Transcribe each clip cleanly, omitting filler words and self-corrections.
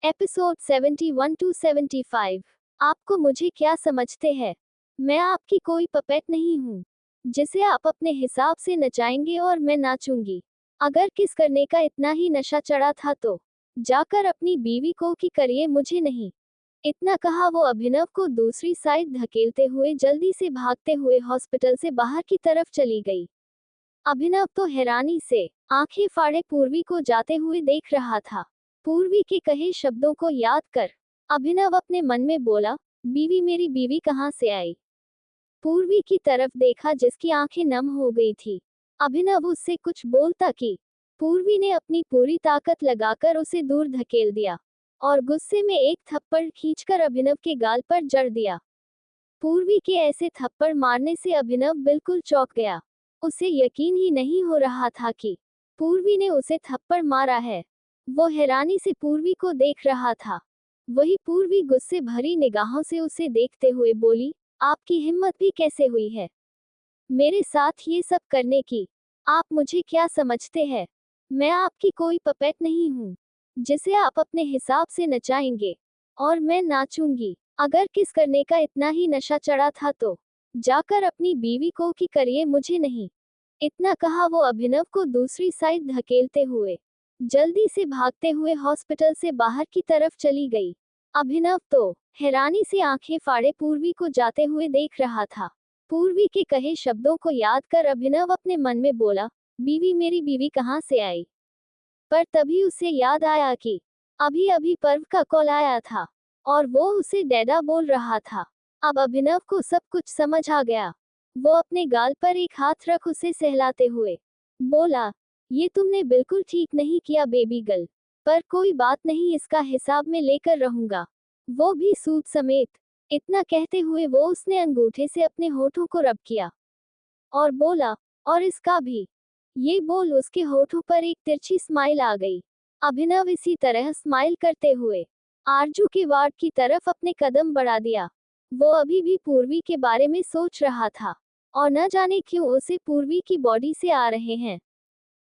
Episode 71 to 75। आपको मुझे क्या समझते हैं? मैं आपकी कोई पपेट नहीं हूँ जिसे आप अपने हिसाब से नचाएंगे और मैं नाचूंगी। अगर किस करने का इतना ही नशा चढ़ा था तो जाकर अपनी बीवी को कि करिए, मुझे नहीं। इतना कहा वो अभिनव को दूसरी साइड धकेलते हुए जल्दी से भागते हुए हॉस्पिटल से बाहर की तरफ चली गई। अभिनव तो हैरानी से आंखें फाड़े पूर्वी को जाते हुए देख रहा था। पूर्वी के कहे शब्दों को याद कर अभिनव अपने मन में बोला, बीवी, मेरी बीवी कहाँ से आई? पूर्वी की तरफ देखा जिसकी आंखें नम हो गई थी। अभिनव उससे कुछ बोलता कि पूर्वी ने अपनी पूरी ताकत लगाकर उसे दूर धकेल दिया और गुस्से में एक थप्पड़ खींचकर अभिनव के गाल पर जड़ दिया। पूर्वी के ऐसे थप्पड़ मारने से अभिनव बिल्कुल चौंक गया। उसे यकीन ही नहीं हो रहा था कि पूर्वी ने उसे थप्पड़ मारा है। वो हैरानी से पूर्वी को देख रहा था। वही पूर्वी गुस्से भरी निगाहों से उसे देखते हुए बोली, आपकी हिम्मत भी कैसे हुई है मेरे साथ ये सब करने की? आप मुझे क्या समझते हैं? मैं आपकी कोई पपेट नहीं हूँ जिसे आप अपने हिसाब से नचाएंगे और मैं नाचूंगी। अगर किस करने का इतना ही नशा चढ़ा था तो जाकर अपनी बीवी को कि करिए, मुझे नहीं। इतना कहा वो अभिनव को दूसरी साइड धकेलते हुए जल्दी से भागते हुए हॉस्पिटल से बाहर की तरफ चली गई। अभिनव तो हैरानी से आंखें फाड़े पूर्वी को जाते हुए देख रहा था। पूर्वी के कहे शब्दों को याद कर अभिनव अपने मन में बोला, बीवी, मेरी बीवी कहाँ से आई? पर तभी उसे याद आया कि अभी अभी पर्व का कॉल आया था और वो उसे डैडा बोल रहा था। अब अभिनव को सब कुछ समझ आ गया। वो अपने गाल पर एक हाथ रख उसे सहलाते हुए बोला, ये तुमने बिल्कुल ठीक नहीं किया बेबी गर्ल, पर कोई बात नहीं, इसका हिसाब में लेकर रहूंगा, वो भी सूद समेत। इतना कहते हुए वो उसने अंगूठे से अपने होठों को रब किया और बोला, और इसका भी। ये बोल उसके होठों पर एक तिरछी स्माइल आ गई। अभिनव इसी तरह स्माइल करते हुए आरजू के वार्ड की तरफ अपने कदम बढ़ा दिया। वो अभी भी पूर्वी के बारे में सोच रहा था और न जाने क्यों उसे पूर्वी की बॉडी से आ रहे हैं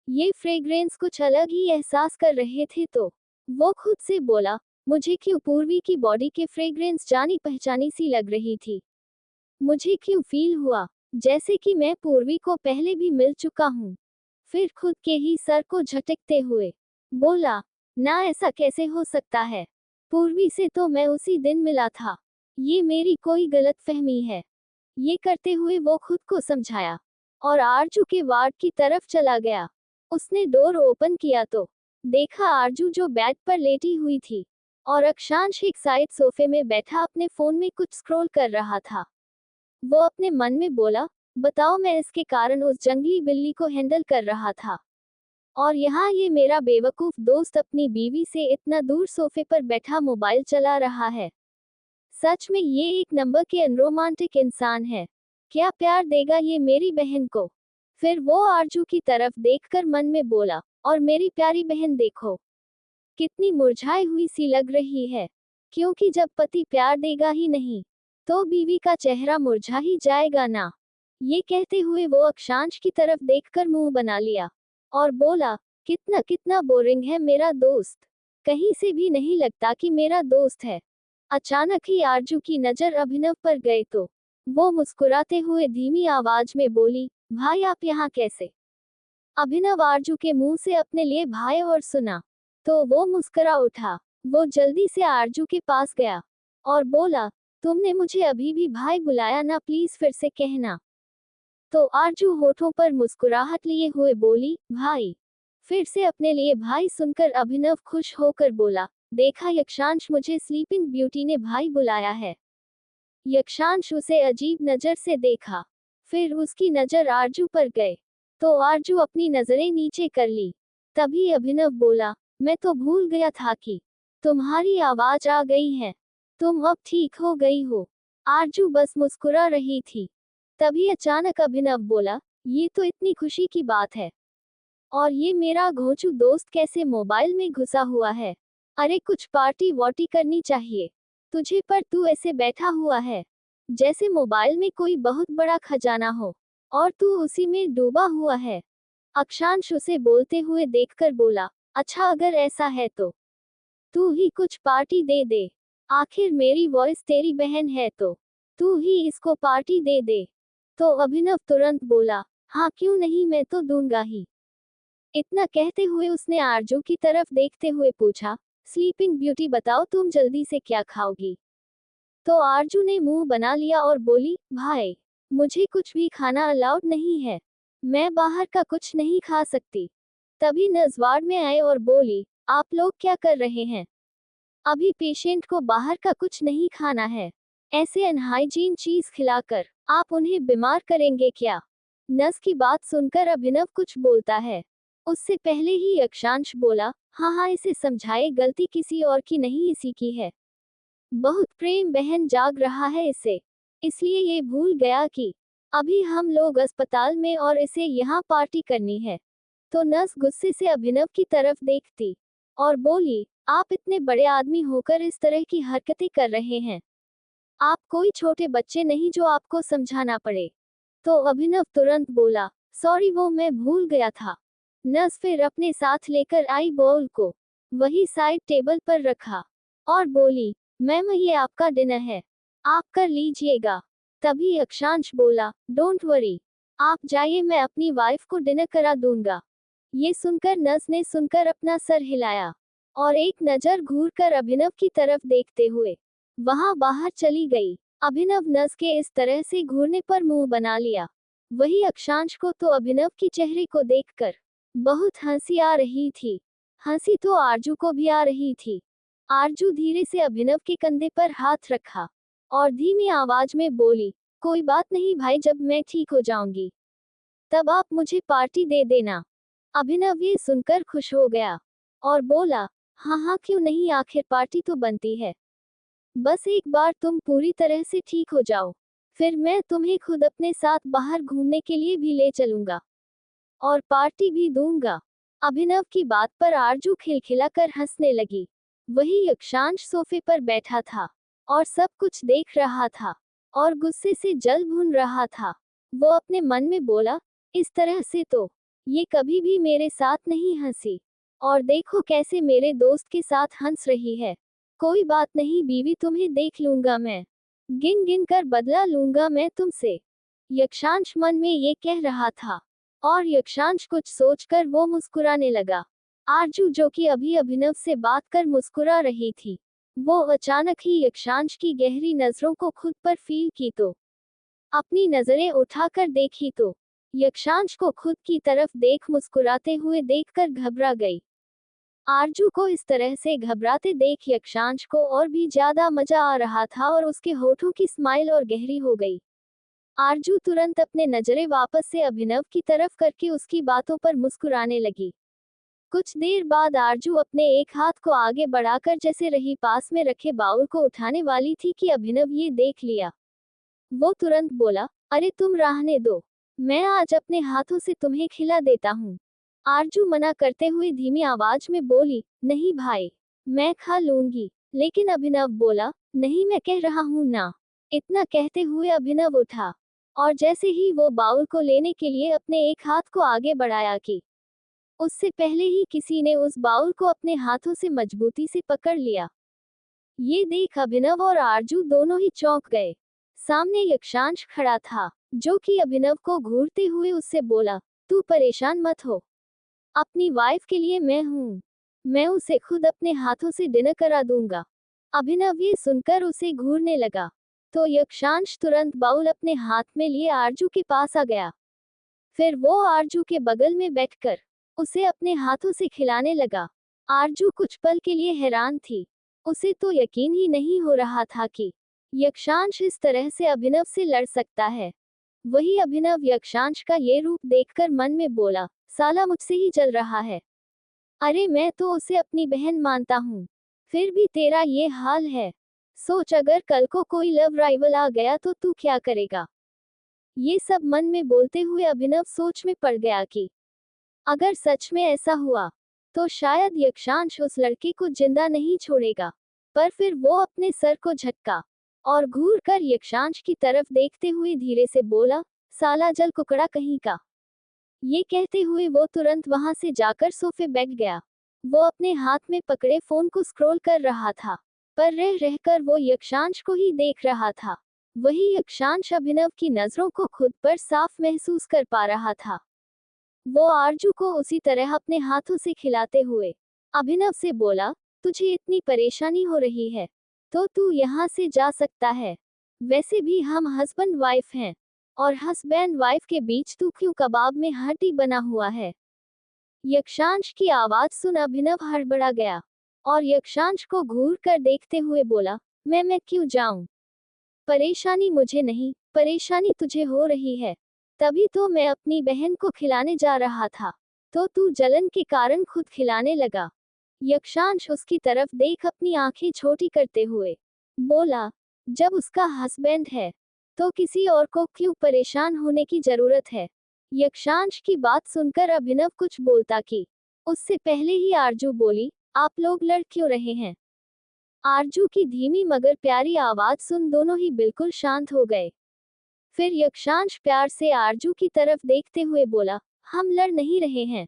ये फ्रेग्रेंस कुछ अलग ही एहसास कर रहे थे। तो वो खुद से बोला, मुझे क्यों पूर्वी की बॉडी के फ्रेग्रेंस जानी पहचानी सी लग रही थी। मुझे क्यों फील हुआ जैसे कि मैं पूर्वी को पहले भी मिल चुका हूँ। फिर खुद के ही सर को झटकते हुए बोला, ना, ऐसा कैसे हो सकता है? पूर्वी से तो मैं उसी दिन मिला था। ये मेरी कोई गलतफहमी है। ये करते हुए वो खुद को समझाया और आरजू के वार्ड की तरफ चला गया। उसने डोर ओपन किया तो देखा आरजू जो बेड पर लेटी हुई थी और अक्षांश एक साइड सोफे में बैठा अपने फोन में कुछ स्क्रॉल कर रहा था। वो अपने मन में बोला, बताओ, मैं इसके कारण उस जंगली बिल्ली को हैंडल कर रहा था और यहाँ ये मेरा बेवकूफ दोस्त अपनी बीवी से इतना दूर सोफे पर बैठा मोबाइल चला रहा है। सच में ये एक नंबर के अनरोमांटिक इंसान है। क्या प्यार देगा ये मेरी बहन को? फिर वो आरजू की तरफ देखकर मन में बोला, और मेरी प्यारी बहन देखो, कितनी मुरझाई हुई सी लग रही है। क्योंकि जब पति प्यार देगा ही नहीं तो बीवी का चेहरा मुरझा ही जाएगा ना। ये कहते हुए वो अक्षांश की तरफ देखकर मुंह बना लिया और बोला, कितना कितना बोरिंग है मेरा दोस्त, कहीं से भी नहीं लगता कि मेरा दोस्त है। अचानक ही आरजू की नजर अभिनव पर गए तो वो मुस्कुराते हुए धीमी आवाज में बोली, भाई, आप यहाँ कैसे? अभिनव आरजू के मुंह से अपने लिए भाई और सुना तो वो मुस्कुरा उठा। वो जल्दी से आरजू के पास गया और बोला, तुमने मुझे अभी भी भाई बुलाया ना, प्लीज फिर से कहना। तो आरजू होठों पर मुस्कुराहट लिए हुए बोली, भाई। फिर से अपने लिए भाई सुनकर अभिनव खुश होकर बोला, देखा यक्षांश, मुझे स्लीपिंग ब्यूटी ने भाई बुलाया है। यक्षांश उसे अजीब नजर से देखा। फिर उसकी नजर आरजू पर गए तो आरजू अपनी नजरें नीचे कर ली। तभी अभिनव बोला, मैं तो भूल गया था कि तुम्हारी आवाज आ गई है। तुम अब ठीक हो गई हो। आरजू बस मुस्कुरा रही थी। तभी अचानक अभिनव बोला, ये तो इतनी खुशी की बात है। और ये मेरा घोंचू दोस्त कैसे मोबाइल में घुसा हुआ है? अरे कुछ पार्टी वार्टी करनी चाहिए तुझे, पर तू ऐसे बैठा हुआ है जैसे मोबाइल में कोई बहुत बड़ा खजाना हो और तू उसी में डूबा हुआ है। अक्षांश उसे बोलते हुए देखकर बोला, अच्छा, अगर ऐसा है तो तू ही कुछ पार्टी दे दे, आखिर मेरी वॉइस तेरी बहन है तो तू ही इसको पार्टी दे दे। तो अभिनव तुरंत बोला, हाँ क्यों नहीं, मैं तो दूंगा ही। इतना कहते हुए उसने आरजू की तरफ देखते हुए पूछा, स्लीपिंग ब्यूटी बताओ तुम जल्दी से क्या खाओगी। तो आरजू ने मुंह बना लिया और बोली, भाई मुझे कुछ भी खाना अलाउड नहीं है, मैं बाहर का कुछ नहीं खा सकती। तभी नजवाड़ में आए और बोली, आप लोग क्या कर रहे हैं, अभी पेशेंट को बाहर का कुछ नहीं खाना है, ऐसे अनहाइजीन चीज खिलाकर आप उन्हें बीमार करेंगे क्या। नर्स की बात सुनकर अभिनव कुछ बोलता है, उससे पहले ही यक्षांश बोला, हाँ हाँ इसे समझाए, गलती किसी और की नहीं इसी की है, बहुत प्रेम बहन जाग रहा है इसे, इसलिए ये भूल गया कि अभी हम लोग अस्पताल में और इसे यहाँ पार्टी करनी है। तो नर्स गुस्से से अभिनव की तरफ देखती और बोली, आप इतने बड़े आदमी होकर इस तरह की हरकतें कर रहे हैं, आप कोई छोटे बच्चे नहीं जो आपको समझाना पड़े। तो अभिनव तुरंत बोला, सॉरी वो मैं भूल गया था। नर्स फिर अपने साथ लेकर आई बॉल को वही साइड टेबल पर रखा और बोली, मैम ये आपका डिनर है, आप कर लीजिएगा। तभी अक्षांश बोला, डोंट वरी, आप जाइए, मैं अपनी वाइफ को डिनर करा दूंगा। ये सुनकर नर्स ने सुनकर अपना सर हिलाया और एक नजर घूरकर अभिनव की तरफ देखते हुए वहां बाहर चली गई। अभिनव नर्स के इस तरह से घूरने पर मुंह बना लिया। वही अक्षांश को तो अभिनव की चेहरे को देखकर बहुत हंसी आ रही थी। हंसी तो आरजू को भी आ रही थी। आरजू धीरे से अभिनव के कंधे पर हाथ रखा और धीमी आवाज में बोली, कोई बात नहीं भाई, जब मैं ठीक हो जाऊंगी तब आप मुझे पार्टी दे देना। अभिनव ये सुनकर खुश हो गया और बोला, हाँ हाँ क्यों नहीं, आखिर पार्टी तो बनती है, बस एक बार तुम पूरी तरह से ठीक हो जाओ, फिर मैं तुम्हें खुद अपने साथ बाहर घूमने के लिए भी ले चलूंगा और पार्टी भी दूंगा। अभिनव की बात पर आरजू खिलखिलाकर हंसने लगी। वही यक्षांश सोफे पर बैठा था और सब कुछ देख रहा था और गुस्से से जल भून रहा था। वो अपने मन में बोला, इस तरह से तो ये कभी भी मेरे साथ नहीं हंसी, और देखो कैसे मेरे दोस्त के साथ हंस रही है। कोई बात नहीं बीवी, तुम्हें देख लूंगा मैं, गिन गिन कर बदला लूंगा मैं तुमसे। यक्षांश मन में ये कह रहा था और यक्षांश कुछ सोचकर वो मुस्कुराने लगा। आरजू जो कि अभी अभिनव से बात कर मुस्कुरा रही थी, वो अचानक ही यक्षांश की गहरी नजरों को खुद पर फील की तो अपनी नजरें उठाकर देखी तो यक्षांश को खुद की तरफ देख मुस्कुराते हुए देखकर घबरा गई। आरजू को इस तरह से घबराते देख यक्षांश को और भी ज्यादा मजा आ रहा था और उसके होठों की स्माइल और गहरी हो गई। आरजू तुरंत अपने नजरें वापस से अभिनव की तरफ करके उसकी बातों पर मुस्कुराने लगी। कुछ देर बाद आरजू अपने एक हाथ को आगे बढ़ाकर जैसे रही पास में रखे बाउल को उठाने वाली थी कि अभिनव ये देख लिया। वो तुरंत बोला, अरे तुम रहने दो, मैं आज अपने हाथों से तुम्हें खिला देता हूँ। आरजू मना करते हुए धीमी आवाज में बोली, नहीं भाई, मैं खा लूंगी। लेकिन अभिनव बोला, नहीं मैं कह रहा हूँ ना। इतना कहते हुए अभिनव उठा और जैसे ही वो बाउल को लेने के लिए अपने एक हाथ को आगे बढ़ाया कि उससे पहले ही किसी ने उस बाउल को अपने हाथों से मजबूती से पकड़ लिया। ये देख अभिनव और आरजू दोनों ही चौंक गए। सामने यक्षांश खड़ा था जो कि अभिनव को घूरते हुए उससे बोला, तू परेशान मत हो, अपनी वाइफ के लिए मैं हूँ, मैं उसे खुद अपने हाथों से डिनर करा दूंगा। अभिनव ये सुनकर उसे घूरने लगा तो यक्षांश तुरंत बाउल अपने हाथ में लिए आरजू के पास आ गया। फिर वो आरजू के बगल में बैठकर उसे अपने हाथों से खिलाने लगा। आरजू कुछ पल के लिए हैरान थी, उसे तो यकीन ही नहीं हो रहा था कि यक्षांश इस तरह से अभिनव से लड़ सकता है। वही अभिनव यक्षांश का ये रूप देखकर मन में बोला, साला मुझसे ही जल रहा है, अरे मैं तो उसे अपनी बहन मानता हूँ, फिर भी तेरा ये हाल है। सोच अगर कल को कोई लव राइवल आ गया तो तू क्या करेगा। ये सब मन में बोलते हुए अभिनव सोच में पड़ गया कि अगर सच में ऐसा हुआ तो शायद यक्षांश उस लड़के को जिंदा नहीं छोड़ेगा। पर फिर वो अपने सर को झटका और घूर कर यक्षांश की तरफ देखते हुए धीरे से बोला, साला जल कुकड़ा कहीं का। ये कहते हुए वो तुरंत वहां से जाकर सोफे बैठ गया। वो अपने हाथ में पकड़े फोन को स्क्रॉल कर रहा था, पर रह रहकर वो यक्षांश को ही देख रहा था। वही यक्षांश अभिनव की नजरों को खुद पर साफ महसूस कर पा रहा था। वो आरजू को उसी तरह अपने हाथों से खिलाते हुए अभिनव से बोला, तुझे इतनी परेशानी हो रही है तो तू यहाँ से जा सकता है। वैसे भी हम हस्बैंड वाइफ हैं, और हस्बैंड वाइफ के बीच तू क्यों कबाब में हड्डी बना हुआ है। यक्षांश की आवाज सुन अभिनव हड़बड़ा गया और यक्षांश को घूर कर देखते हुए बोला, मैं क्यों जाऊं? परेशानी मुझे नहीं, परेशानी तुझे हो रही है। तभी तो मैं अपनी बहन को खिलाने जा रहा था, तो तू जलन के कारण खुद खिलाने लगा। यक्षांश उसकी तरफ देख अपनी आंखें छोटी करते हुए बोला, जब उसका हस्बैंड है तो किसी और को क्यों परेशान होने की जरूरत है। यक्षांश की बात सुनकर अभिनव कुछ बोलता कि उससे पहले ही आरजू बोली, आप लोग लड़ क्यों रहे हैं? आरजू की धीमी मगर प्यारी आवाज सुन दोनों ही बिल्कुल शांत हो गए। फिर यक्षांश प्यार से आरजू की तरफ देखते हुए बोला, हम लड़ नहीं रहे हैं,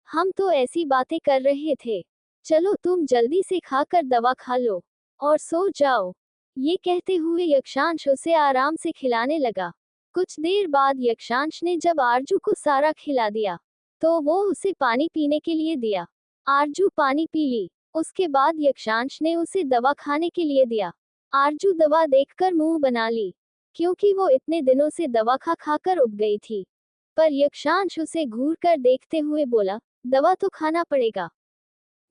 हम तो ऐसी बातें कर रहे थे। चलो तुम जल्दी से खाकर दवा खा लो और सो जाओ। ये कहते हुए यक्षांश उसे आराम से खिलाने लगा। कुछ देर बाद यक्षांश ने जब आरजू को सारा खिला दिया तो वो उसे पानी पीने के लिए दिया। आरजू पानी पी ली। उसके बाद यक्षांश ने उसे दवा खाने के लिए दिया। आरजू दवा देखकर मुंह बना ली, क्योंकि वो इतने दिनों से दवा खा खाकर उब गई थी। पर यक्षांश उसे घूर कर देखते हुए बोला, दवा तो खाना पड़ेगा।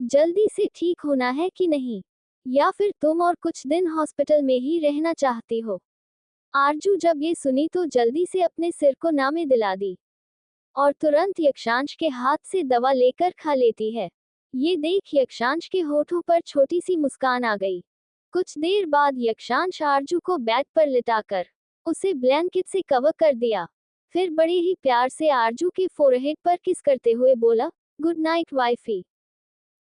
जल्दी से ठीक होना है कि नहीं, या फिर तुम और कुछ दिन हॉस्पिटल में ही रहना चाहती हो? आरजू जब ये सुनी तो जल्दी से अपने सिर को नामे दिला दी और तुरंत यक्षांश के हाथ से दवा लेकर खा लेती है। ये देख यक्षांश के होठों पर छोटी सी मुस्कान आ गई। कुछ देर बाद यक्षांश आरजू को बेड पर लिटाकर उसे ब्लैंकेट से कवर कर दिया। फिर बड़े ही प्यार से आरजू के फोरहेड पर किस करते हुए बोला, गुड नाइट वाइफी।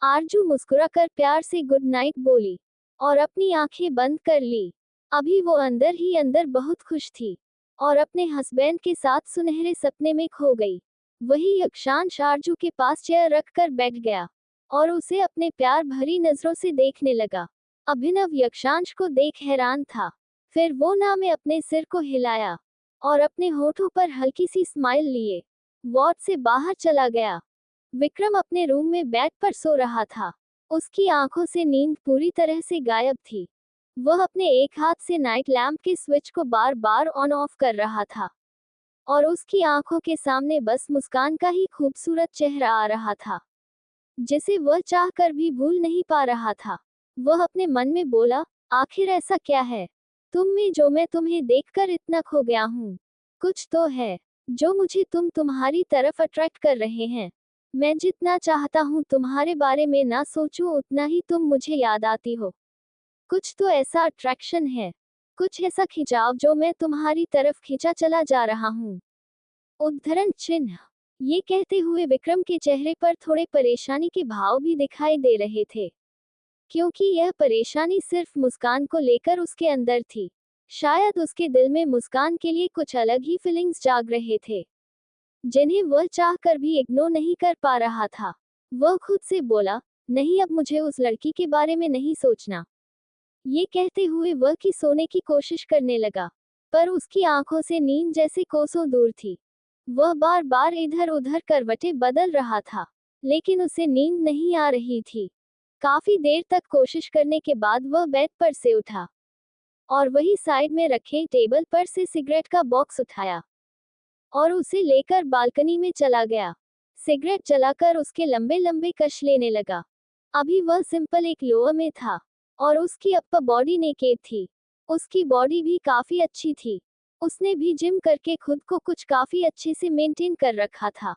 आरजू मुस्कुराकर प्यार से गुड नाइट बोली और अपनी आंखें बंद कर ली। अभी वो अंदर ही अंदर बहुत खुश थी और अपने हस्बैंड के साथ सुनहरे सपने में खो गई। वही यक्षांश आरजू के पास चेयर रखकर बैठ गया और उसे अपने प्यार भरी नजरों से देखने लगा। अभिनव यक्षांश को देख हैरान था। फिर वो ना में अपने सिर को हिलाया और अपने होठों पर हल्की सी स्माइल लिए वार्ड से बाहर चला गया। विक्रम अपने रूम में बेड पर सो रहा था। उसकी आंखों से नींद पूरी तरह से गायब थी। वह अपने एक हाथ से नाइट लैम्प के स्विच को बार बार ऑन ऑफ कर रहा था और उसकी आंखों के सामने बस मुस्कान का ही खूबसूरत चेहरा आ रहा था, जिसे वह चाहकर भी भूल नहीं पा रहा था। वह अपने मन में बोला, आखिर ऐसा क्या है तुम में जो मैं तुम्हें देखकर इतना खो गया हूँ? कुछ तो है जो मुझे तुम्हारी तरफ अट्रैक्ट कर रहे हैं। मैं जितना चाहता हूँ तुम्हारे बारे में ना सोचूं, उतना ही तुम मुझे याद आती हो। कुछ तो ऐसा अट्रैक्शन है, कुछ ऐसा खिंचाव जो मैं तुम्हारी तरफ खींचा चला जा रहा हूँ। उद्धरण चिन्ह। ये कहते हुए विक्रम के चेहरे पर थोड़े परेशानी के भाव भी दिखाई दे रहे थे, क्योंकि यह परेशानी सिर्फ मुस्कान को लेकर उसके अंदर थी। शायद उसके दिल में मुस्कान के लिए कुछ अलग ही फीलिंग्स जाग रहे थे, जिन्हें वह चाहकर भी इग्नोर नहीं कर पा रहा था। वह खुद से बोला, नहीं, अब मुझे उस लड़की के बारे में नहीं सोचना। ये कहते हुए वह की सोने की कोशिश करने लगा, पर उसकी आंखों से नींद जैसे कोसों दूर थी। वह बार बार इधर उधर करवटें बदल रहा था, लेकिन उसे नींद नहीं आ रही थी। काफी देर तक कोशिश करने के बाद वह बेड पर से उठा और वही साइड में रखे टेबल पर से सिगरेट का बॉक्स उठाया और उसे लेकर बालकनी में चला गया। सिगरेट जलाकर उसके लंबे लंबे कश लेने लगा। अभी वह सिंपल एक लोअर में था और उसकी अप्पर बॉडी नेकेड थी। उसकी बॉडी भी काफी अच्छी थी। उसने भी जिम करके खुद को कुछ काफी अच्छे से मेंटेन कर रखा था।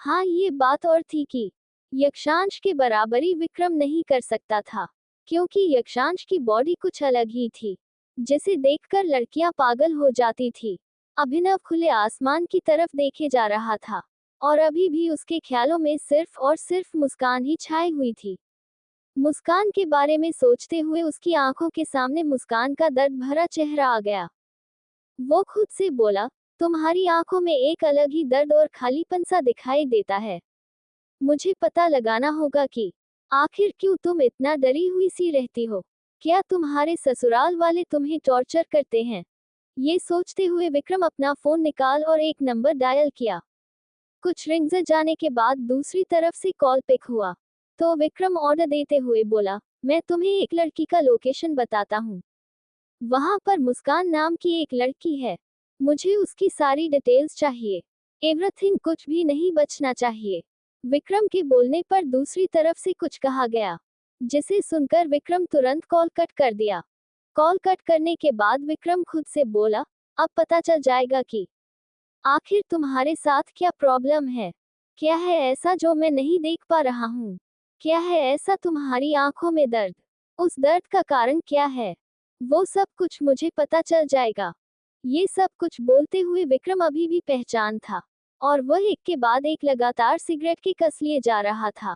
हाँ, ये बात और थी कि यक्षांश के बराबरी विक्रम नहीं कर सकता था, क्योंकि यक्षांश की बॉडी कुछ अलग ही थी, जिसे देखकर लड़कियां पागल हो जाती थी। अभिनव खुले आसमान की तरफ देखे जा रहा था और अभी भी उसके ख्यालों में सिर्फ और सिर्फ मुस्कान ही छाई हुई थी। मुस्कान के बारे में सोचते हुए उसकी आंखों के सामने मुस्कान का दर्द भरा चेहरा आ गया। वो खुद से बोला, तुम्हारी आंखों में एक अलग ही दर्द और खालीपन सा दिखाई देता है। मुझे पता लगाना होगा कि आखिर क्यों तुम इतना डरी हुई सी रहती हो। क्या तुम्हारे ससुराल वाले तुम्हें टॉर्चर करते हैं? ये सोचते हुए विक्रम अपना फोन निकाल और एक नंबर डायल किया। कुछ रिंग्स जाने के बाद दूसरी तरफ से कॉल पिक हुआ, तो विक्रम ऑर्डर देते हुए बोला, मैं तुम्हें एक लड़की का लोकेशन बताता हूँ। वहां पर मुस्कान नाम की एक लड़की है। मुझे उसकी सारी डिटेल्स चाहिए। एवरीथिंग, कुछ भी नहीं बचना चाहिए। विक्रम के बोलने पर दूसरी तरफ से कुछ कहा गया, जिसे सुनकर विक्रम तुरंत कॉल कट कर दिया। कॉल कट करने के बाद विक्रम खुद से बोला, अब पता चल जाएगा कि आखिर तुम्हारे साथ क्या प्रॉब्लम है। क्या है ऐसा जो मैं नहीं देख पा रहा हूँ? क्या है ऐसा तुम्हारी आंखों में दर्द? उस दर्द का कारण क्या है? वो सब कुछ मुझे पता चल जाएगा। ये सब कुछ बोलते हुए विक्रम अभी भी पहचान था, और वह एक के बाद एक लगातार सिगरेट के कस लिए जा रहा था।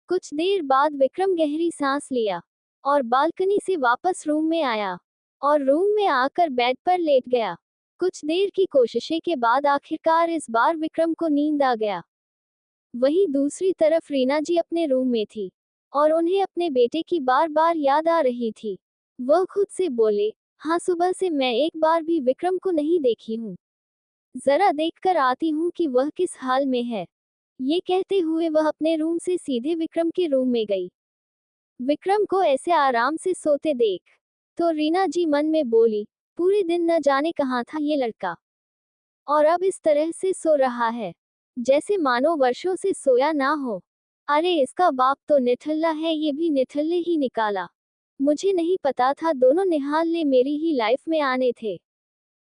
कुछ देर बाद विक्रम गहरी सांस लिया और बालकनी से वापस रूम में आया और रूम में आकर बेड पर लेट गया। कुछ देर की कोशिशें के बाद आखिरकार इस बार विक्रम को नींद आ गया। वहीं दूसरी तरफ रीना जी अपने रूम में थी और उन्हें अपने बेटे की बार बार याद आ रही थी। वह खुद से बोले, हाँ, सुबह से मैं एक बार भी विक्रम को नहीं देखी हूँ। जरा देखकर आती हूँ कि वह किस हाल में है। ये कहते हुए वह अपने रूम से सीधे विक्रम के रूम में गई। विक्रम को ऐसे आराम से सोते देख तो रीना जी मन में बोली, पूरे दिन न जाने कहाँ था ये लड़का, और अब इस तरह से सो रहा है जैसे मानो वर्षों से सोया ना हो। अरे इसका बाप तो निठल्ला है, ये भी निठल्ले ही निकाला। मुझे नहीं पता था दोनों निहाल मेरी ही लाइफ में आने थे।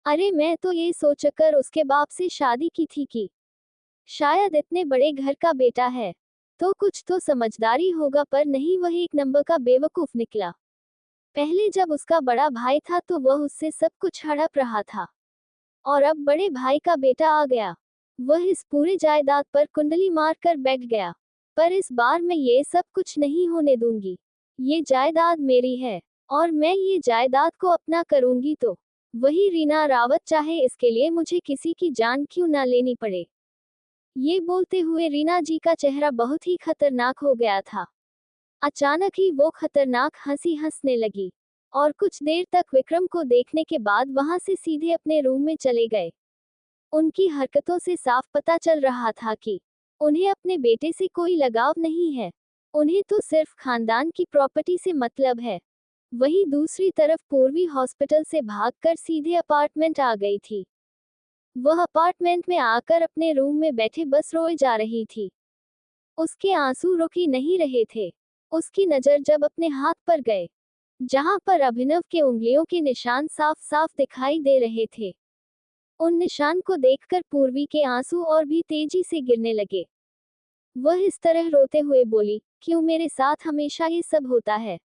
अरे मैं तो ये सोचकर उसके बाप से शादी की थी कि शायद इतने बड़े घर का बेटा है तो कुछ तो समझदारी होगा, पर नहीं, वह एक नंबर का बेवकूफ निकला। पहले जब उसका बड़ा भाई था तो वह उससे सब कुछ हड़प रहा था, और अब बड़े भाई का बेटा आ गया, वह इस पूरे जायदाद पर कुंडली मार कर बैठ गया। पर इस बार मैं ये सब कुछ नहीं होने दूंगी। ये जायदाद मेरी है और मैं ये जायदाद को अपना करूंगी, तो वही रीना रावत, चाहे इसके लिए मुझे किसी की जान क्यों ना लेनी पड़े। ये बोलते हुए रीना जी का चेहरा बहुत ही खतरनाक हो गया था। अचानक ही वो खतरनाक हंसी हंसने लगी और कुछ देर तक विक्रम को देखने के बाद वहां से सीधे अपने रूम में चले गए। उनकी हरकतों से साफ पता चल रहा था कि उन्हें अपने बेटे से कोई लगाव नहीं है। उन्हें तो सिर्फ खानदान की प्रॉपर्टी से मतलब है। वहीं दूसरी तरफ पूर्वी हॉस्पिटल से भागकर सीधे अपार्टमेंट आ गई थी। वह अपार्टमेंट में आकर अपने रूम में बैठे बस रोए जा रही थी। उसके आंसू रुक ही नहीं रहे थे। उसकी नजर जब अपने हाथ पर गए, जहां पर अभिनव के उंगलियों के निशान साफ साफ दिखाई दे रहे थे, उन निशान को देखकर पूर्वी के आंसू और भी तेजी से गिरने लगे। वह इस तरह रोते हुए बोली, क्यों मेरे साथ हमेशा ये सब होता है?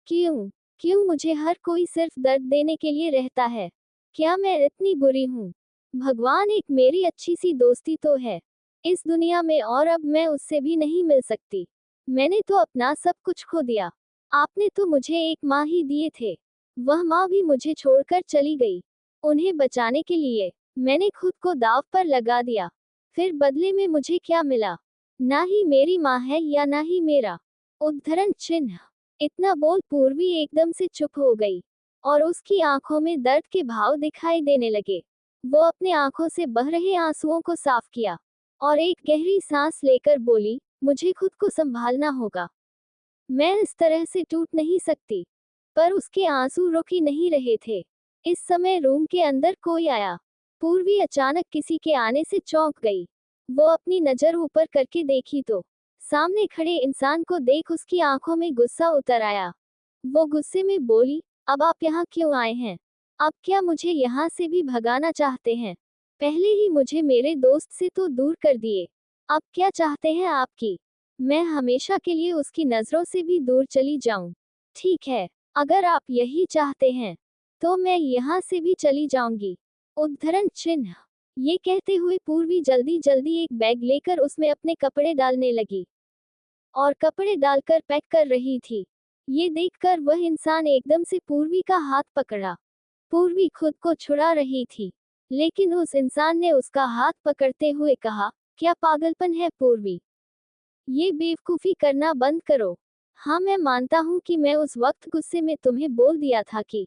क्यों क्यों मुझे हर कोई सिर्फ दर्द देने के लिए रहता है? क्या मैं इतनी बुरी हूँ? भगवान, एक मेरी अच्छी सी दोस्ती तो है इस दुनिया में, और अब मैं उससे भी नहीं मिल सकती। मैंने तो अपना सब कुछ खो दिया। आपने तो मुझे एक माँ ही दिए थे, वह माँ भी मुझे छोड़कर चली गई। उन्हें बचाने के लिए मैंने खुद को दांव पर लगा दिया। फिर बदले में मुझे क्या मिला? ना ही मेरी माँ है या ना ही मेरा उद्धरण चिन्ह। इतना बोल पूर्वी एकदम से चुप हो गई और उसकी आंखों में दर्द के भाव दिखाई देने लगे। वो अपने आंखों से बह रहे आंसुओं को साफ किया और एक गहरी सांस लेकर बोली, मुझे खुद को संभालना होगा। मैं इस तरह से टूट नहीं सकती। पर उसके आंसू रुक ही नहीं रहे थे। इस समय रूम के अंदर कोई आया। पूर्वी अचानक किसी के आने से चौंक गई। वो अपनी नजर ऊपर करके देखी तो सामने खड़े इंसान को देख उसकी आंखों में गुस्सा उतर आया। वो गुस्से में बोली, अब आप यहाँ क्यों आए हैं? अब क्या मुझे यहाँ से भी भगाना चाहते हैं? पहले ही मुझे मेरे दोस्त से तो दूर कर दिए, अब क्या चाहते हैं आपकी? मैं हमेशा के लिए उसकी नजरों से भी दूर चली जाऊं। ठीक है, अगर आप यही चाहते हैं तो मैं यहाँ से भी चली जाऊंगी। उद्धरण चिन्ह। ये कहते हुए पूर्वी जल्दी जल्दी एक बैग लेकर उसमें अपने कपड़े डालने लगी और कपड़े डालकर पैक कर रही थी। ये देखकर वह इंसान एकदम से पूर्वी का हाथ पकड़ा। पूर्वी खुद को छुड़ा रही थी, लेकिन उस इंसान ने उसका हाथ पकड़ते हुए कहा, क्या पागलपन है पूर्वी? ये बेवकूफ़ी करना बंद करो। हाँ, मैं मानता हूँ कि मैं उस वक्त गुस्से में तुम्हें बोल दिया था कि